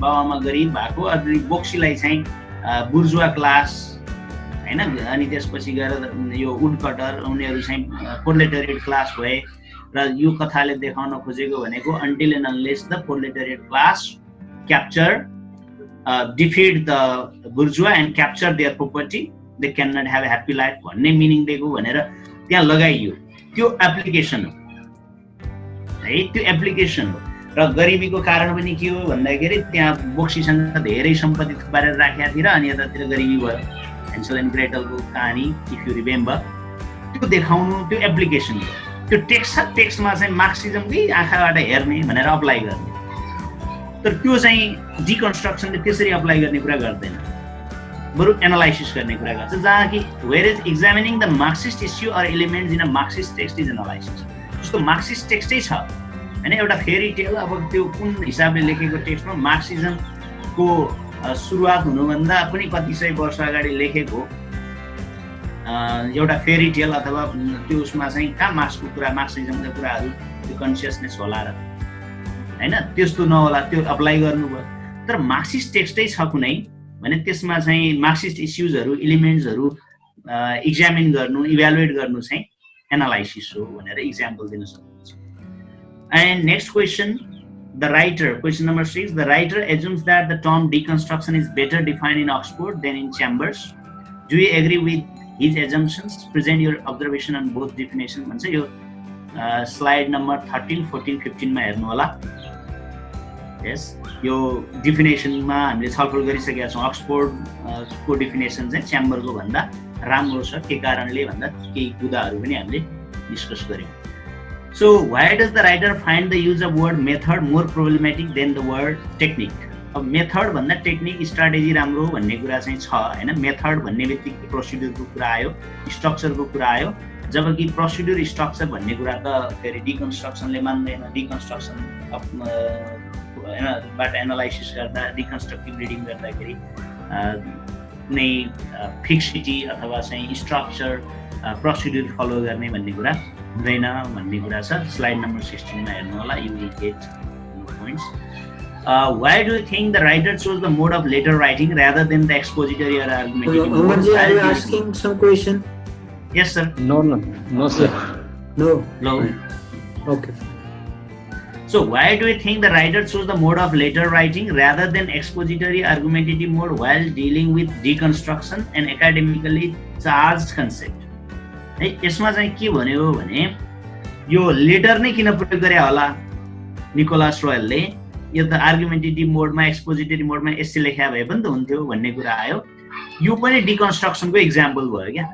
बाबामा गरिब भएको अनि बोक्सीलाई चाहिँ बुर्जुवा क्लास हैन अनि त्यसपछि गएर यो वुडकटर उनीहरु चाहिँ प्रोलेटरिएट क्लास भए र यो कथाले देखाउन खोजेको भनेको until and unless the proletariat class capture defeat the bourgeois and capture their property they cannot have a happy life भन्ने मिनिङ दिएको भनेर त्यहाँ लगाइयो त्यो एप्लिकेसन हो है त्यो एप्लिकेसन हो र गरिबीको कारण पनि के हो भन्दाखेरि त्यहाँ बोक्सीसँग धेरै सम्पत्ति थुपारेर राखेका थिए र अनि यतातिर गरिबी भयो ह्यान्सेल एन्ड ग्रेटलको कहानी इफ यु रिमेम्बर त्यो देखाउनु त्यो एप्लिकेसन हो त्यो टेक्स्टमा चाहिँ मार्क्सिजमकै आँखाबाट हेर्ने भनेर अप्लाई गर्ने तर त्यो चाहिँ डिकन्स्ट्रक्सनले त्यसरी अप्लाई गर्ने कुरा गर्दैन बरु एनालाइसिस गर्ने कुरा गर्छ जहाँ कि where is examining the Marxist issue or elements in a Marxist text is analysis जस्तो मार्क्सिस्ट टेक्स्टै छ हैन एउटा फेरी टेल अब त्यो कुन हिसाबले लेखेको टेक्स्टमा मार्क्सिजमको सुरुवात हुनुभन्दा पनि कति सय वर्ष अगाडि लेखेको एउटा फेरी टेल अथवा त्यो उसमा चाहिँ कहाँ मार्क्सिजमका कुराहरू त्यो कन्सियसनेस होला र हैन त्यस्तो नहोला त्यो अप्लाई गर्नुभयो तर मार्क्सिस्ट टेक्स्टै छ कुनै भने त्यसमा चाहिँ मार्क्सिस्ट इस्युजहरू एलिमेन्ट्सहरू एक्जामिन गर्नु इभ्यालुएट गर्नु चाहिँ एनालाइसिस हो भनेर एक्जाम्पल दिन सक्नुहुन्छ And next question, the writer, question number 6, the writer assumes that the term deconstruction is better defined in Oxford than in Chambers. Do you agree with his assumptions, present your observation on both definition भन्छ यो slide number 13, 14, 15 मा हेर्नु होला। Yes यो डिफिनेसनमा हामीले छलफल गरिसकेका छौँ। Oxford को definition चाहिँ च्याम्बरको भन्दा राम्रो छ के कारणले भन्दा केही कुराहरू पनि हामीले डिस्कस गर्यौँ। So why does the writer find the use of word method more problematic than the word technique? अब मेथड भन्दा टेक्निक स्ट्राटेजी राम्रो भन्ने कुरा चाहिँ छ हैन। मेथड भन्ने बित्तिकै प्रोसिड्युरको कुरा आयो, स्ट्रक्चरको कुरा आयो, जबकि प्रोसिड्युर स्ट्रक्चर भन्ने कुरा त फेरि डिकन्स्ट्रक्सनले मान्दैन। डिकन्स्ट्रक्सन बाट एनालाइसिस गर्दा, डिकन्स्ट्रक्टिभ रिडिङ गर्दाखेरि कुनै फिक्सिटी अथवा चाहिँ स्ट्रक्चर प्रोसिड्युर फलो गर्ने भन्ने कुरा हुँदैन भन्ने कुरा छ। स्लाइड नम्बर 16 मा हेर्नु होला, you will get points. Why do you think the writer chose the mode of letter writing rather than the expository or argumentative mode? Amarji, are you asking some question? Yes, sir. No, sir. No. Okay. So why do you think the writer chose the mode of letter writing rather than expository argumentative mode while dealing with deconstruction and academically charged concept? है यसमा चाहिँ के भन्यो भने यो letter नै किन प्रयोग गरे होला निकोलस रोयलले? यो त आर्गुमेन्टेटिभ मोडमा, एक्सपोजिटरी मोडमा एस्से लेखा भए पनि त हुन्थ्यो भन्ने कुरा आयो। यो पनि डिकन्स्ट्रक्सनको इक्जाम्पल भयो क्या।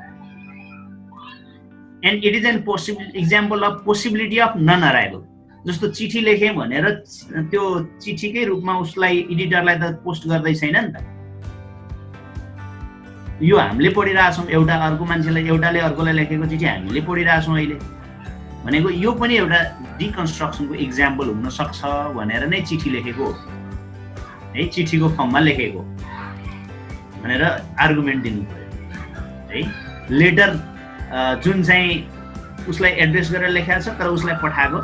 And it is an example of possibility of non arrival. जस्तो चिठी लेखेँ भनेर त्यो चिठीकै रूपमा उसलाई एडिटरलाई त पोस्ट गर्दै छैन नि त। यो हामीले पढिरहेछौँ, एउटा अर्को मान्छेलाई, एउटाले अर्कोलाई लेखेको चिठी हामीले पढिरहेछौँ अहिले भनेको यो पनि एउटा डिकन्स्ट्रक्सनको इक्जाम्पल हुन सक्छ भनेर नै चिठी लेखेको है, चिठीको फर्ममा लेखेको भनेर आर्गुमेन्ट दिनु पर्यो है। लेटर जुन चाहिँ उसलाई एड्रेस गरेर लेखेको छ तर उसलाई पठाएको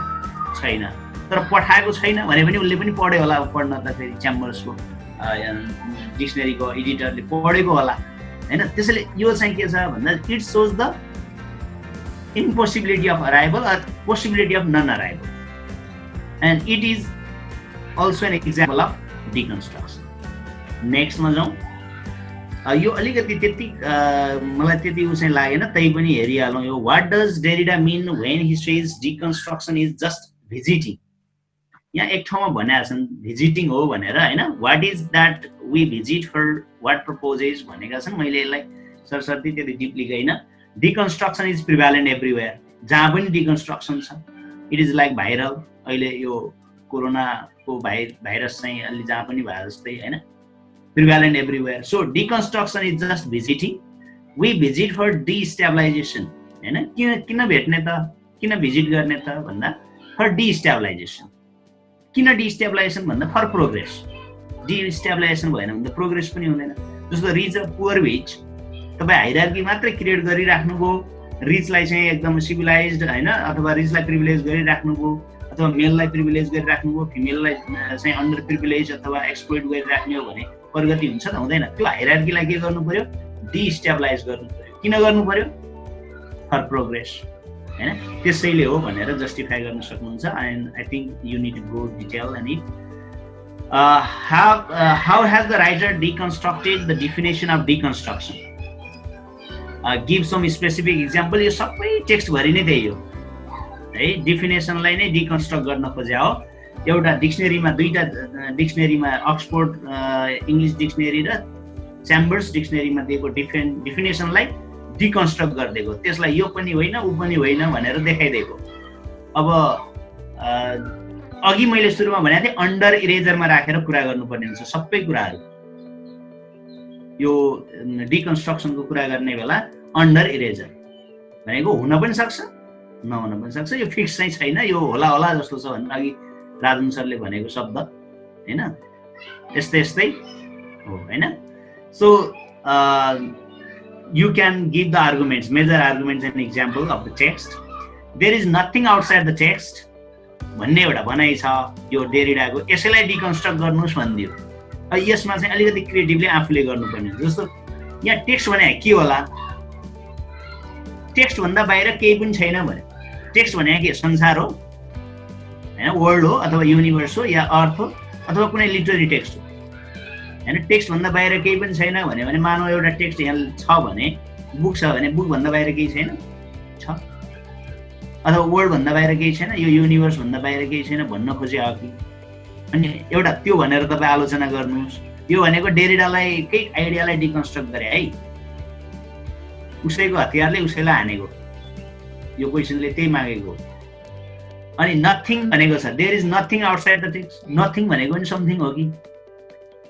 छैन, तर पठाएको छैन भने पनि उसले पनि पढ्यो होला, पढ्न त फेरि च्याम्बर्सको डिक्सनरीको एडिटरले पढेको होला हैन। त्यसैले यो चाहिँ के छ भन्दा it shows the impossibility of arrival or possibility of non-arrival, and it is also an example of deconstruction. Next मा जाउँ। यो अलिकति त्यति मलाई त्यति उसै लागेन, तै पनि हेरिहालौँ। यो what does Derrida mean when he says deconstruction is just visiting? यहाँ एक ठाउँमा भनेका छन् भिजिटिङ हो भनेर हैन। what is that we visit for what purposes भनेका छन्। मैले यसलाई सरसर्ती त्यति डिपली गइन। डिकन्स्ट्रक्सन इज प्रिभ्यालेन्ट एभ्रिवेयर, जहाँ पनि डिकन्स्ट्रक्सन छ। इट इज लाइक भाइरल, अहिले यो कोरोनाको भाइरस चाहिँ अलि जहाँ पनि भए जस्तै हैन, prevalent everywhere. So deconstruction is just visiting. We visit for destabilisation हैन। किन भेट्ने त, किन भिजिट गर्ने त भन्दा फर डिस्टेबलाइजेसन। किन डिस्टेबलाइजेसन भन्दा फर प्रोग्रेस। डिस्टेबलाइजेसन भएन भने त प्रोग्रेस पनि हुँदैन। जस्तो रिच र पुअर विच तपाईँ हाइरार्की मात्रै क्रिएट गरिराख्नुभयो, रिचलाई चाहिँ एकदम सिभिलाइज्ड हैन अथवा रिचलाई प्रिभिलेज गरिराख्नुभयो, अथवा मेललाई प्रिभिलेज गरिराख्नुभयो, फिमेललाई चाहिँ अन्डर प्रिभिलेज अथवा एक्सप्लोइट गरिराख्ने हो भने प्रगति हुन्छ त हुँदैन। त्यो हाइरार्कीलाई के गर्नु पर्यो? डिस्टेबलाइज गर्नु पर्यो। किन गर्नु पर्यो? फर प्रोग्रेस हैन। त्यसैले हो भनेर जस्टिफाई गर्न सक्नुहुन्छ। And I think you need to go detail and it how has the writer deconstructed the definition of deconstruction? Give some specific example. यो सबै टेक्स्ट भरि नै त्यही हो है, डिफिनेसनलाई नै डिकन्स्ट्रक्ट गर्न खोजे हो। एउटा डिक्सनरीमा, दुईटा डिक्सनरीमा, अक्सफोर्ड इङ्ग्लिस डिक्सनरी र च्याम्बर्स डिक्सनरीमा दिएको डिफिनेसनलाई डिकन्स्ट्रक्ट गरिदिएको, त्यसलाई यो पनि होइन ऊ पनि होइन भनेर देखाइदिएको। अब अघि मैले सुरुमा भनेको थिएँ अन्डर इरेजरमा राखेर कुरा गर्नुपर्ने हुन्छ सबै कुराहरू। यो डिकन्स्ट्रक्सनको कुरा गर्ने बेला अन्डर इरेजर भनेको हुन पनि सक्छ नहुन पनि सक्छ, यो फिक्स चाहिँ छैन, यो होला होला जस्तो छ भनेर अघि राजन सरले भनेको शब्द हैन, यस्तै यस्तै हो हैन। सो you can give the arguments, major arguments and example of the text. There is nothing outside the text भन्ने एउटा भनाइ छ यो डेरिडाको। यसैलाई डिकन्स्ट्रक्ट गर्नुस् भनिदियो। यसमा चाहिँ अलिकति क्रिएटिभली आफूले गर्नुपर्ने हुन्छ। जस्तो यहाँ टेक्स्ट भने के होला? टेक्स्ट भन्दा बाहिर केही पनि छैन भने टेक्स्ट भने के? संसार हो हैन, वर्ल्ड हो अथवा युनिभर्स हो या अर्थ हो अथवा कुनै लिटरेरी टेक्स्ट हो हैन। टेक्स्ट भन्दा बाहिर केही पनि छैन भने मानव एउटा टेक्स्ट यहाँ छ भने बुक छ भने बुक भन्दा बाहिर केही छैन छ, अथवा वर्ल्ड भन्दा बाहिर केही छैन, यो युनिभर्स भन्दा बाहिर केही छैन भन्न खोजे हो कि? अनि एउटा त्यो भनेर तपाईँ आलोचना गर्नुहोस्। यो भनेको डेरिडालाई केही आइडियालाई डिकन्स्ट्रक्ट गरे है, उसैको हतियारले उसैलाई हानेको, यो क्वेसनले त्यही मागेको। अनि नथिङ भनेको छ, there is nothing outside the text. Nothing भनेको पनि समथिङ हो कि?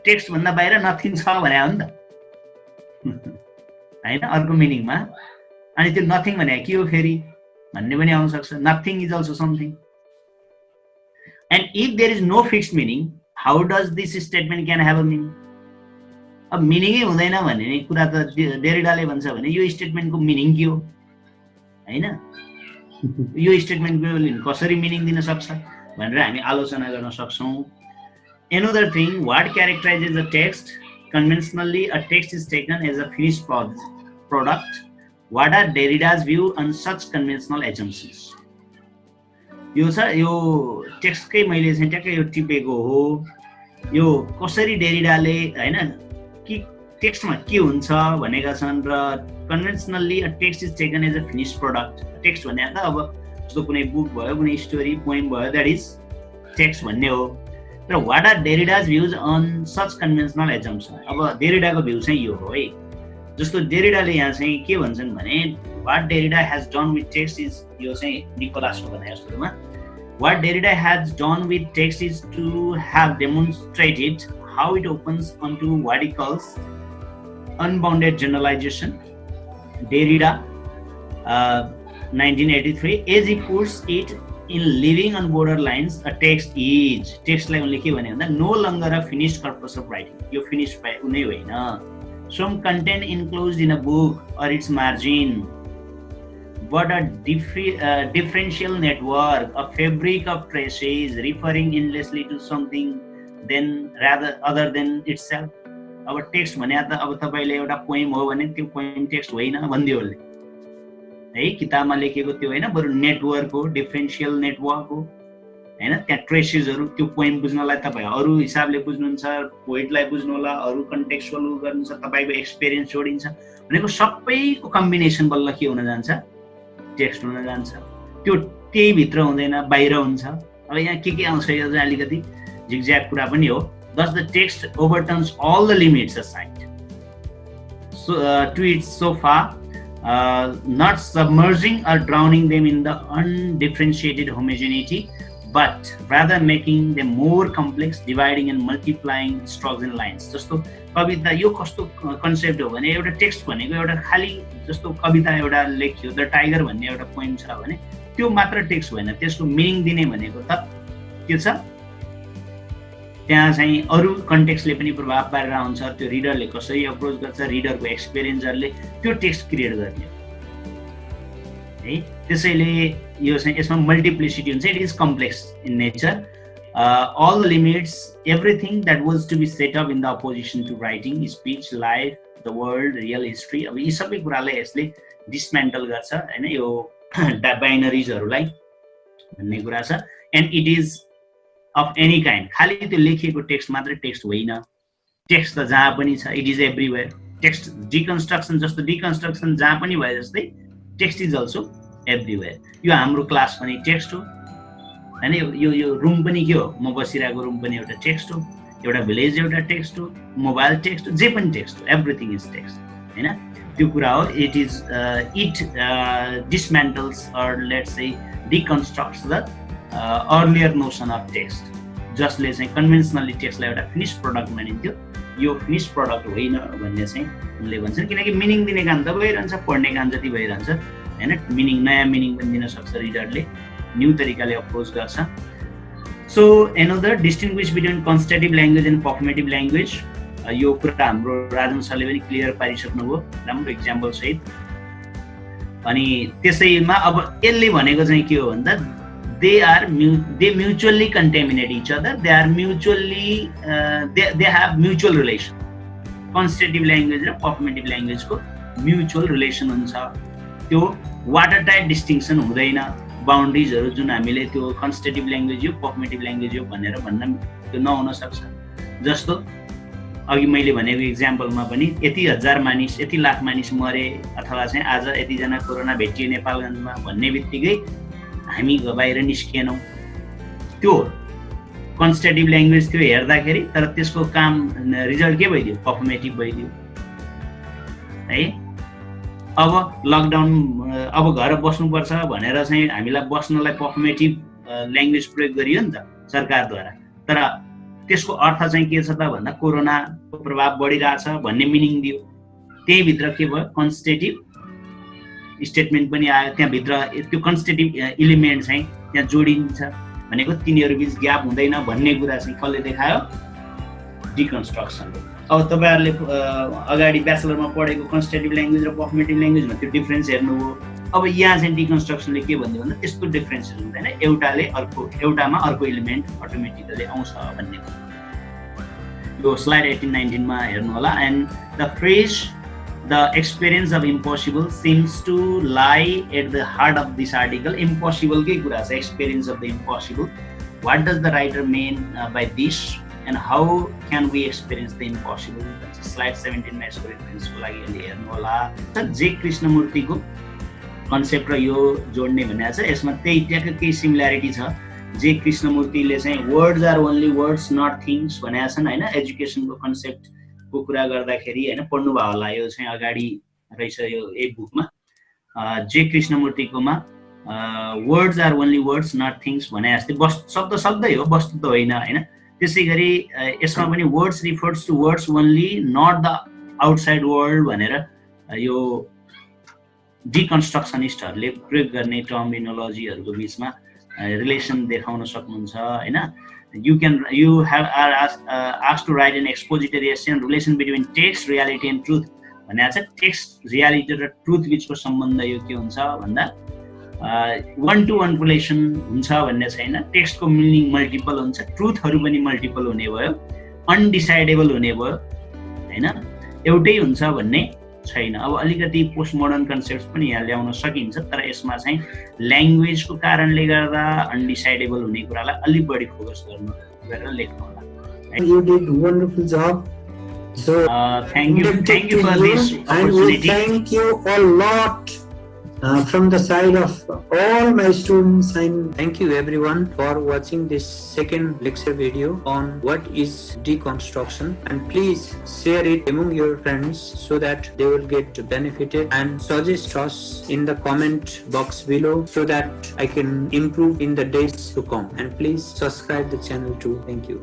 टेक्स्ट भन्दा बाहिर नथिङ छ भने हो नि त होइन, अर्को मिनिङमा। अनि त्यो नथिङ भनेको के हो फेरि भन्ने पनि आउन सक्छ। Nothing is also something. And if there is no fixed meaning, how does this statement can have a meaning? अब मिनिङै हुँदैन भन्ने कुरा त डेरिडाले भन्छ भने यो स्टेटमेन्टको मिनिङ के हो होइन? यो स्टेटमेन्टको कसरी मिनिङ दिन सक्छ भनेर हामी आलोचना गर्न सक्छौँ। Another thing, what characterizes a text? Conventionally, a text is taken as a finished product. What are Derrida's view on such conventional assumptions? यो टेक्स्टकै मैले चाहिँ ट्याक्कै यो टिपेको हो। यो कसरी डेरिडाले होइन कि टेक्स्टमा के हुन्छ भनेका छन्। र conventionally a text is taken as a finished product. Text भने त अब जस्तो कुनै बुक भयो, कुनै स्टोरी, पोइम भयो, द्याट इज टेक्स्ट भन्ने हो। र what are Derrida's views on such conventional assumption? अब डेरिडाको भ्यू चाहिँ यो हो है। जस्तो डेरिडाले यहाँ चाहिँ के भन्छन् भने what Derrida has done with text is, यो चाहिँ निकोलासको भने सुरुमा, what Derrida has done with text is to have demonstrated how it opens onto what it calls unbounded generalisation. Derrida 1983, as he puts it in Living on Borderlines, a text is, टेक्स्टलाई उनले के भने भन्दा no longer a finished corpus of writing, yo finished नै होइन, some content enclosed in a book or its margin, but a differential network, a fabric of traces referring endlessly to something then rather other than itself. अब text भने त अब तपाईँले एउटा poem हो भने त्यो पोइम टेक्स्ट होइन भनिदियो उसले है, किताबमा लेखेको त्यो होइन, बरु नेटवर्क हो, डिफरेन्सियल नेटवर्क हो होइन। त्यहाँ ट्रेसेसहरू, त्यो पोइम बुझ्नलाई तपाईँ अरू हिसाबले बुझ्नुहुन्छ, पोइटलाई बुझ्नु होला, अरू कन्टेक्चुअल गर्नुहुन्छ, तपाईँको एक्सपिरियन्स जोडिन्छ भनेको सबैको कम्बिनेसन बल्ल के हुन जान्छ, टेक्स्ट हुन जान्छ। त्यो त्यही भित्र हुँदैन, बाहिर हुन्छ। अब यहाँ के आउँछ यो चाहिँ अलिकति झिकझ्याक कुरा पनि हो। Thus the text overturns all the limits assigned to it so far, not submerging or drowning them in the undifferentiated homogeneity, but rather making them more complex, dividing and multiplying strokes and lines. जस्तो कविता यो कस्तो concept हो भने एउटा text भनेको एउटा खाली जस्तो कविता एउटा लेख्यो, द टाइगर भन्ने एउटा पोइम छ भने त्यो मात्र टेक्स्ट होइन, त्यसको मिनिङ दिने भनेको त के छ, त्यहाँ चाहिँ अरू कन्टेक्स्टले पनि प्रभाव पारेर हुन्छ। त्यो रिडरले कसरी अप्रोच गर्छ, रिडरको एक्सपिरियन्सहरूले त्यो टेक्स्ट क्रिएट गर्ने है। त्यसैले यो चाहिँ यसमा मल्टिप्लिसिटी हुन्छ, it is complex in nature. All the limits, everything that was to be set up in the opposition to writing, speech, life, the world, real history, अब यी सबै कुरालाई यसले डिसमेन्टल गर्छ होइन, यो बाइनरिजहरूलाई भन्ने कुरा छ। End it is of any kind, खालि त्यो लेखिएको टेक्स्ट मात्रै टेक्स्ट होइन, टेक्स्ट त जहाँ पनि छ, it is everywhere. Text deconstruction जस्तो डिकन्स्ट्रक्सन जहाँ पनि भए जस्तै टेक्स्ट इज अल्सो एभ्रिवेयर। यो हाम्रो क्लास पनि टेक्स्ट हो होइन, यो रुम पनि के हो, म बसिरहेको रुम पनि एउटा टेक्स्ट हो, एउटा भिलेज एउटा टेक्स्ट हो, मोबाइल टेक्स्ट हो, जे पनि टेक्स्ट हो, एभ्रिथिङ इज टेक्स्ट होइन, त्यो कुरा हो। It is it dismantles or let's say deconstructs the earlier notion of text, जसले चाहिँ कन्भेन्सनली टेक्स्टलाई एउटा फिनिस प्रोडक्ट मानिन्थ्यो, यो फिनिस प्रोडक्ट होइन भन्ने चाहिँ उनले भन्छन्। किनकि मिनिङ दिने काम त भइरहन्छ, पढ्ने काम जति भइरहन्छ होइन, मिनिङ नयाँ मिनिङ पनि दिन सक्छ, रिडरले न्यू तरिकाले अप्रोच गर्छ। So another distinguish between constructive language and performative language, यो कुरा हाम्रो राजन सरले पनि क्लियर पारिसक्नुभयो राम्रो इक्जाम्पल सहित। अनि त्यसैमा अब यसले भनेको चाहिँ के हो भन्दा they mutually contaminate each other, they are mutually they have mutual relation. Constitutive language raw performative language को mutual relation हुन्छ, त्यो वाटर टाइप डिस्टिङ्सन हुँदैन, बाउन्ड्रिजहरू जुन हामीले त्यो कन्स्टिट्युटिभ ल्याङ्ग्वेज यो पर्फर्मेटिभ ल्याङ्ग्वेज यो भनेर भन्न त्यो नहुन सक्छ। जस्तो अघि मैले भनेको इक्जाम्पलमा पनि यति हजार मानिस यति लाख मानिस मरे अथवा चाहिँ आज यतिजना कोरोना भेटिए नेपालगञ्जमा भन्ने बित्तिकै हामी बाहिर निस्किएनौँ, त्यो कन्स्ट्रक्टिभ ल्याङ्ग्वेज थियो हेर्दाखेरि, तर त्यसको काम रिजल्ट के भइदियो? पर्फर्मेटिभ भइदियो है। अब लकडाउन, अब घर बस्नुपर्छ भनेर चाहिँ हामीलाई बस्नलाई पर्फर्मेटिभ ल्याङ्ग्वेज प्रयोग गरियो नि त सरकारद्वारा, तर त्यसको अर्थ चाहिँ के छ त भन्दा कोरोनाको प्रभाव बढिरहेछ भन्ने मिनिङ दियो। त्यही भित्र के भयो? कन्स्टिट्युटिभ स्टेटमेन्ट पनि आयो, त्यहाँभित्र त्यो कन्स्टिट्युटिभ इलिमेन्ट चाहिँ त्यहाँ जोडिन्छ भनेको तिनीहरू बीच ग्याप हुँदैन भन्ने कुरा चाहिँ कसले देखायो? डिकन्स्ट्रक्सनले। अब तपाईँहरूले अगाडि ब्याचलरमा पढेको कन्स्टिट्युटिभ ल्याङ्ग्वेज र पर्फर्मेटिभ ल्याङ्ग्वेजमा त्यो डिफ्रेन्स हेर्नुभयो। अब यहाँ चाहिँ डिकन्स्ट्रक्सनले के भन्यो भन्दा त्यस्तो डिफ्रेन्सेस हुँदैन, एउटामा अर्को इलिमेन्ट अटोमेटिकली आउँछ भन्ने। यो स्लाइड 18-19 हेर्नु होला। And the phrase the experience of impossible seems to lie at the heart of this article. इम्पोसिबलकै कुरा छ, experience of the impossible. What does the writer mean by this and how can we experience the impossible? Slide 17 मा यसको रेफरेन्सको लागि अलि हेर्नु होला। जे कृष्णमूर्तिको concept र यो जोड्ने भनेको छ, यसमा त्यही ट्याक्कै केही सिमिल्यारिटी छ। जे कृष्णमूर्तिले चाहिँ words are only words not things भनेका छन् होइन, एजुकेसनको कन्सेप्टको कुरा गर्दाखेरि होइन, पढ्नुभयो होला, यो चाहिँ अगाडि रहेछ यो एक बुकमा। जे कृष्णमूर्तिकोमा words are only words not things भने जस्तै शब्द शब्दै हो, वस्तु त होइन होइन। त्यसै गरी यसमा पनि words refers to words only not the outside world भनेर यो डिकन्स्ट्रक्सनिस्टहरूले प्रयोग गर्ने टर्मिनोलोजीहरूको बिचमा रिलेसन देखाउन सक्नुहुन्छ होइन। You have are asked to write an expository essay and relation between text, reality and truth भनेको चाहिँ टेक्स्ट, रियालिटी र ट्रुथ बिचको सम्बन्ध यो के हुन्छ भन्दा 1-to-1 रिलेसन हुन्छ भन्ने छैन। टेक्स्टको मिनिङ मल्टिपल हुन्छ, ट्रुथहरू पनि मल्टिपल हुने भयो, अनडिसाइडेबल हुने भयो होइन, एउटै हुन्छ भन्ने छैन। अब अलिकति पोस्ट मोडर्न कन्सेप्ट पनि यहाँ ल्याउन सकिन्छ, तर यसमा चाहिँ ल्याङ्ग्वेजको कारणले गर्दा अनडिसाइडेबल हुने कुरालाई अलिक बढी फोकस गरेर लेख्नु होला। You did wonderful job. So thank you for this opportunity. And we thank you a lot from the side of all my students, and thank you everyone for watching this second lecture video on what is deconstruction, and please share it among your friends so that they will get benefited, and suggest us in the comment box below so that I can improve in the days to come, and please subscribe the channel too. Thank you.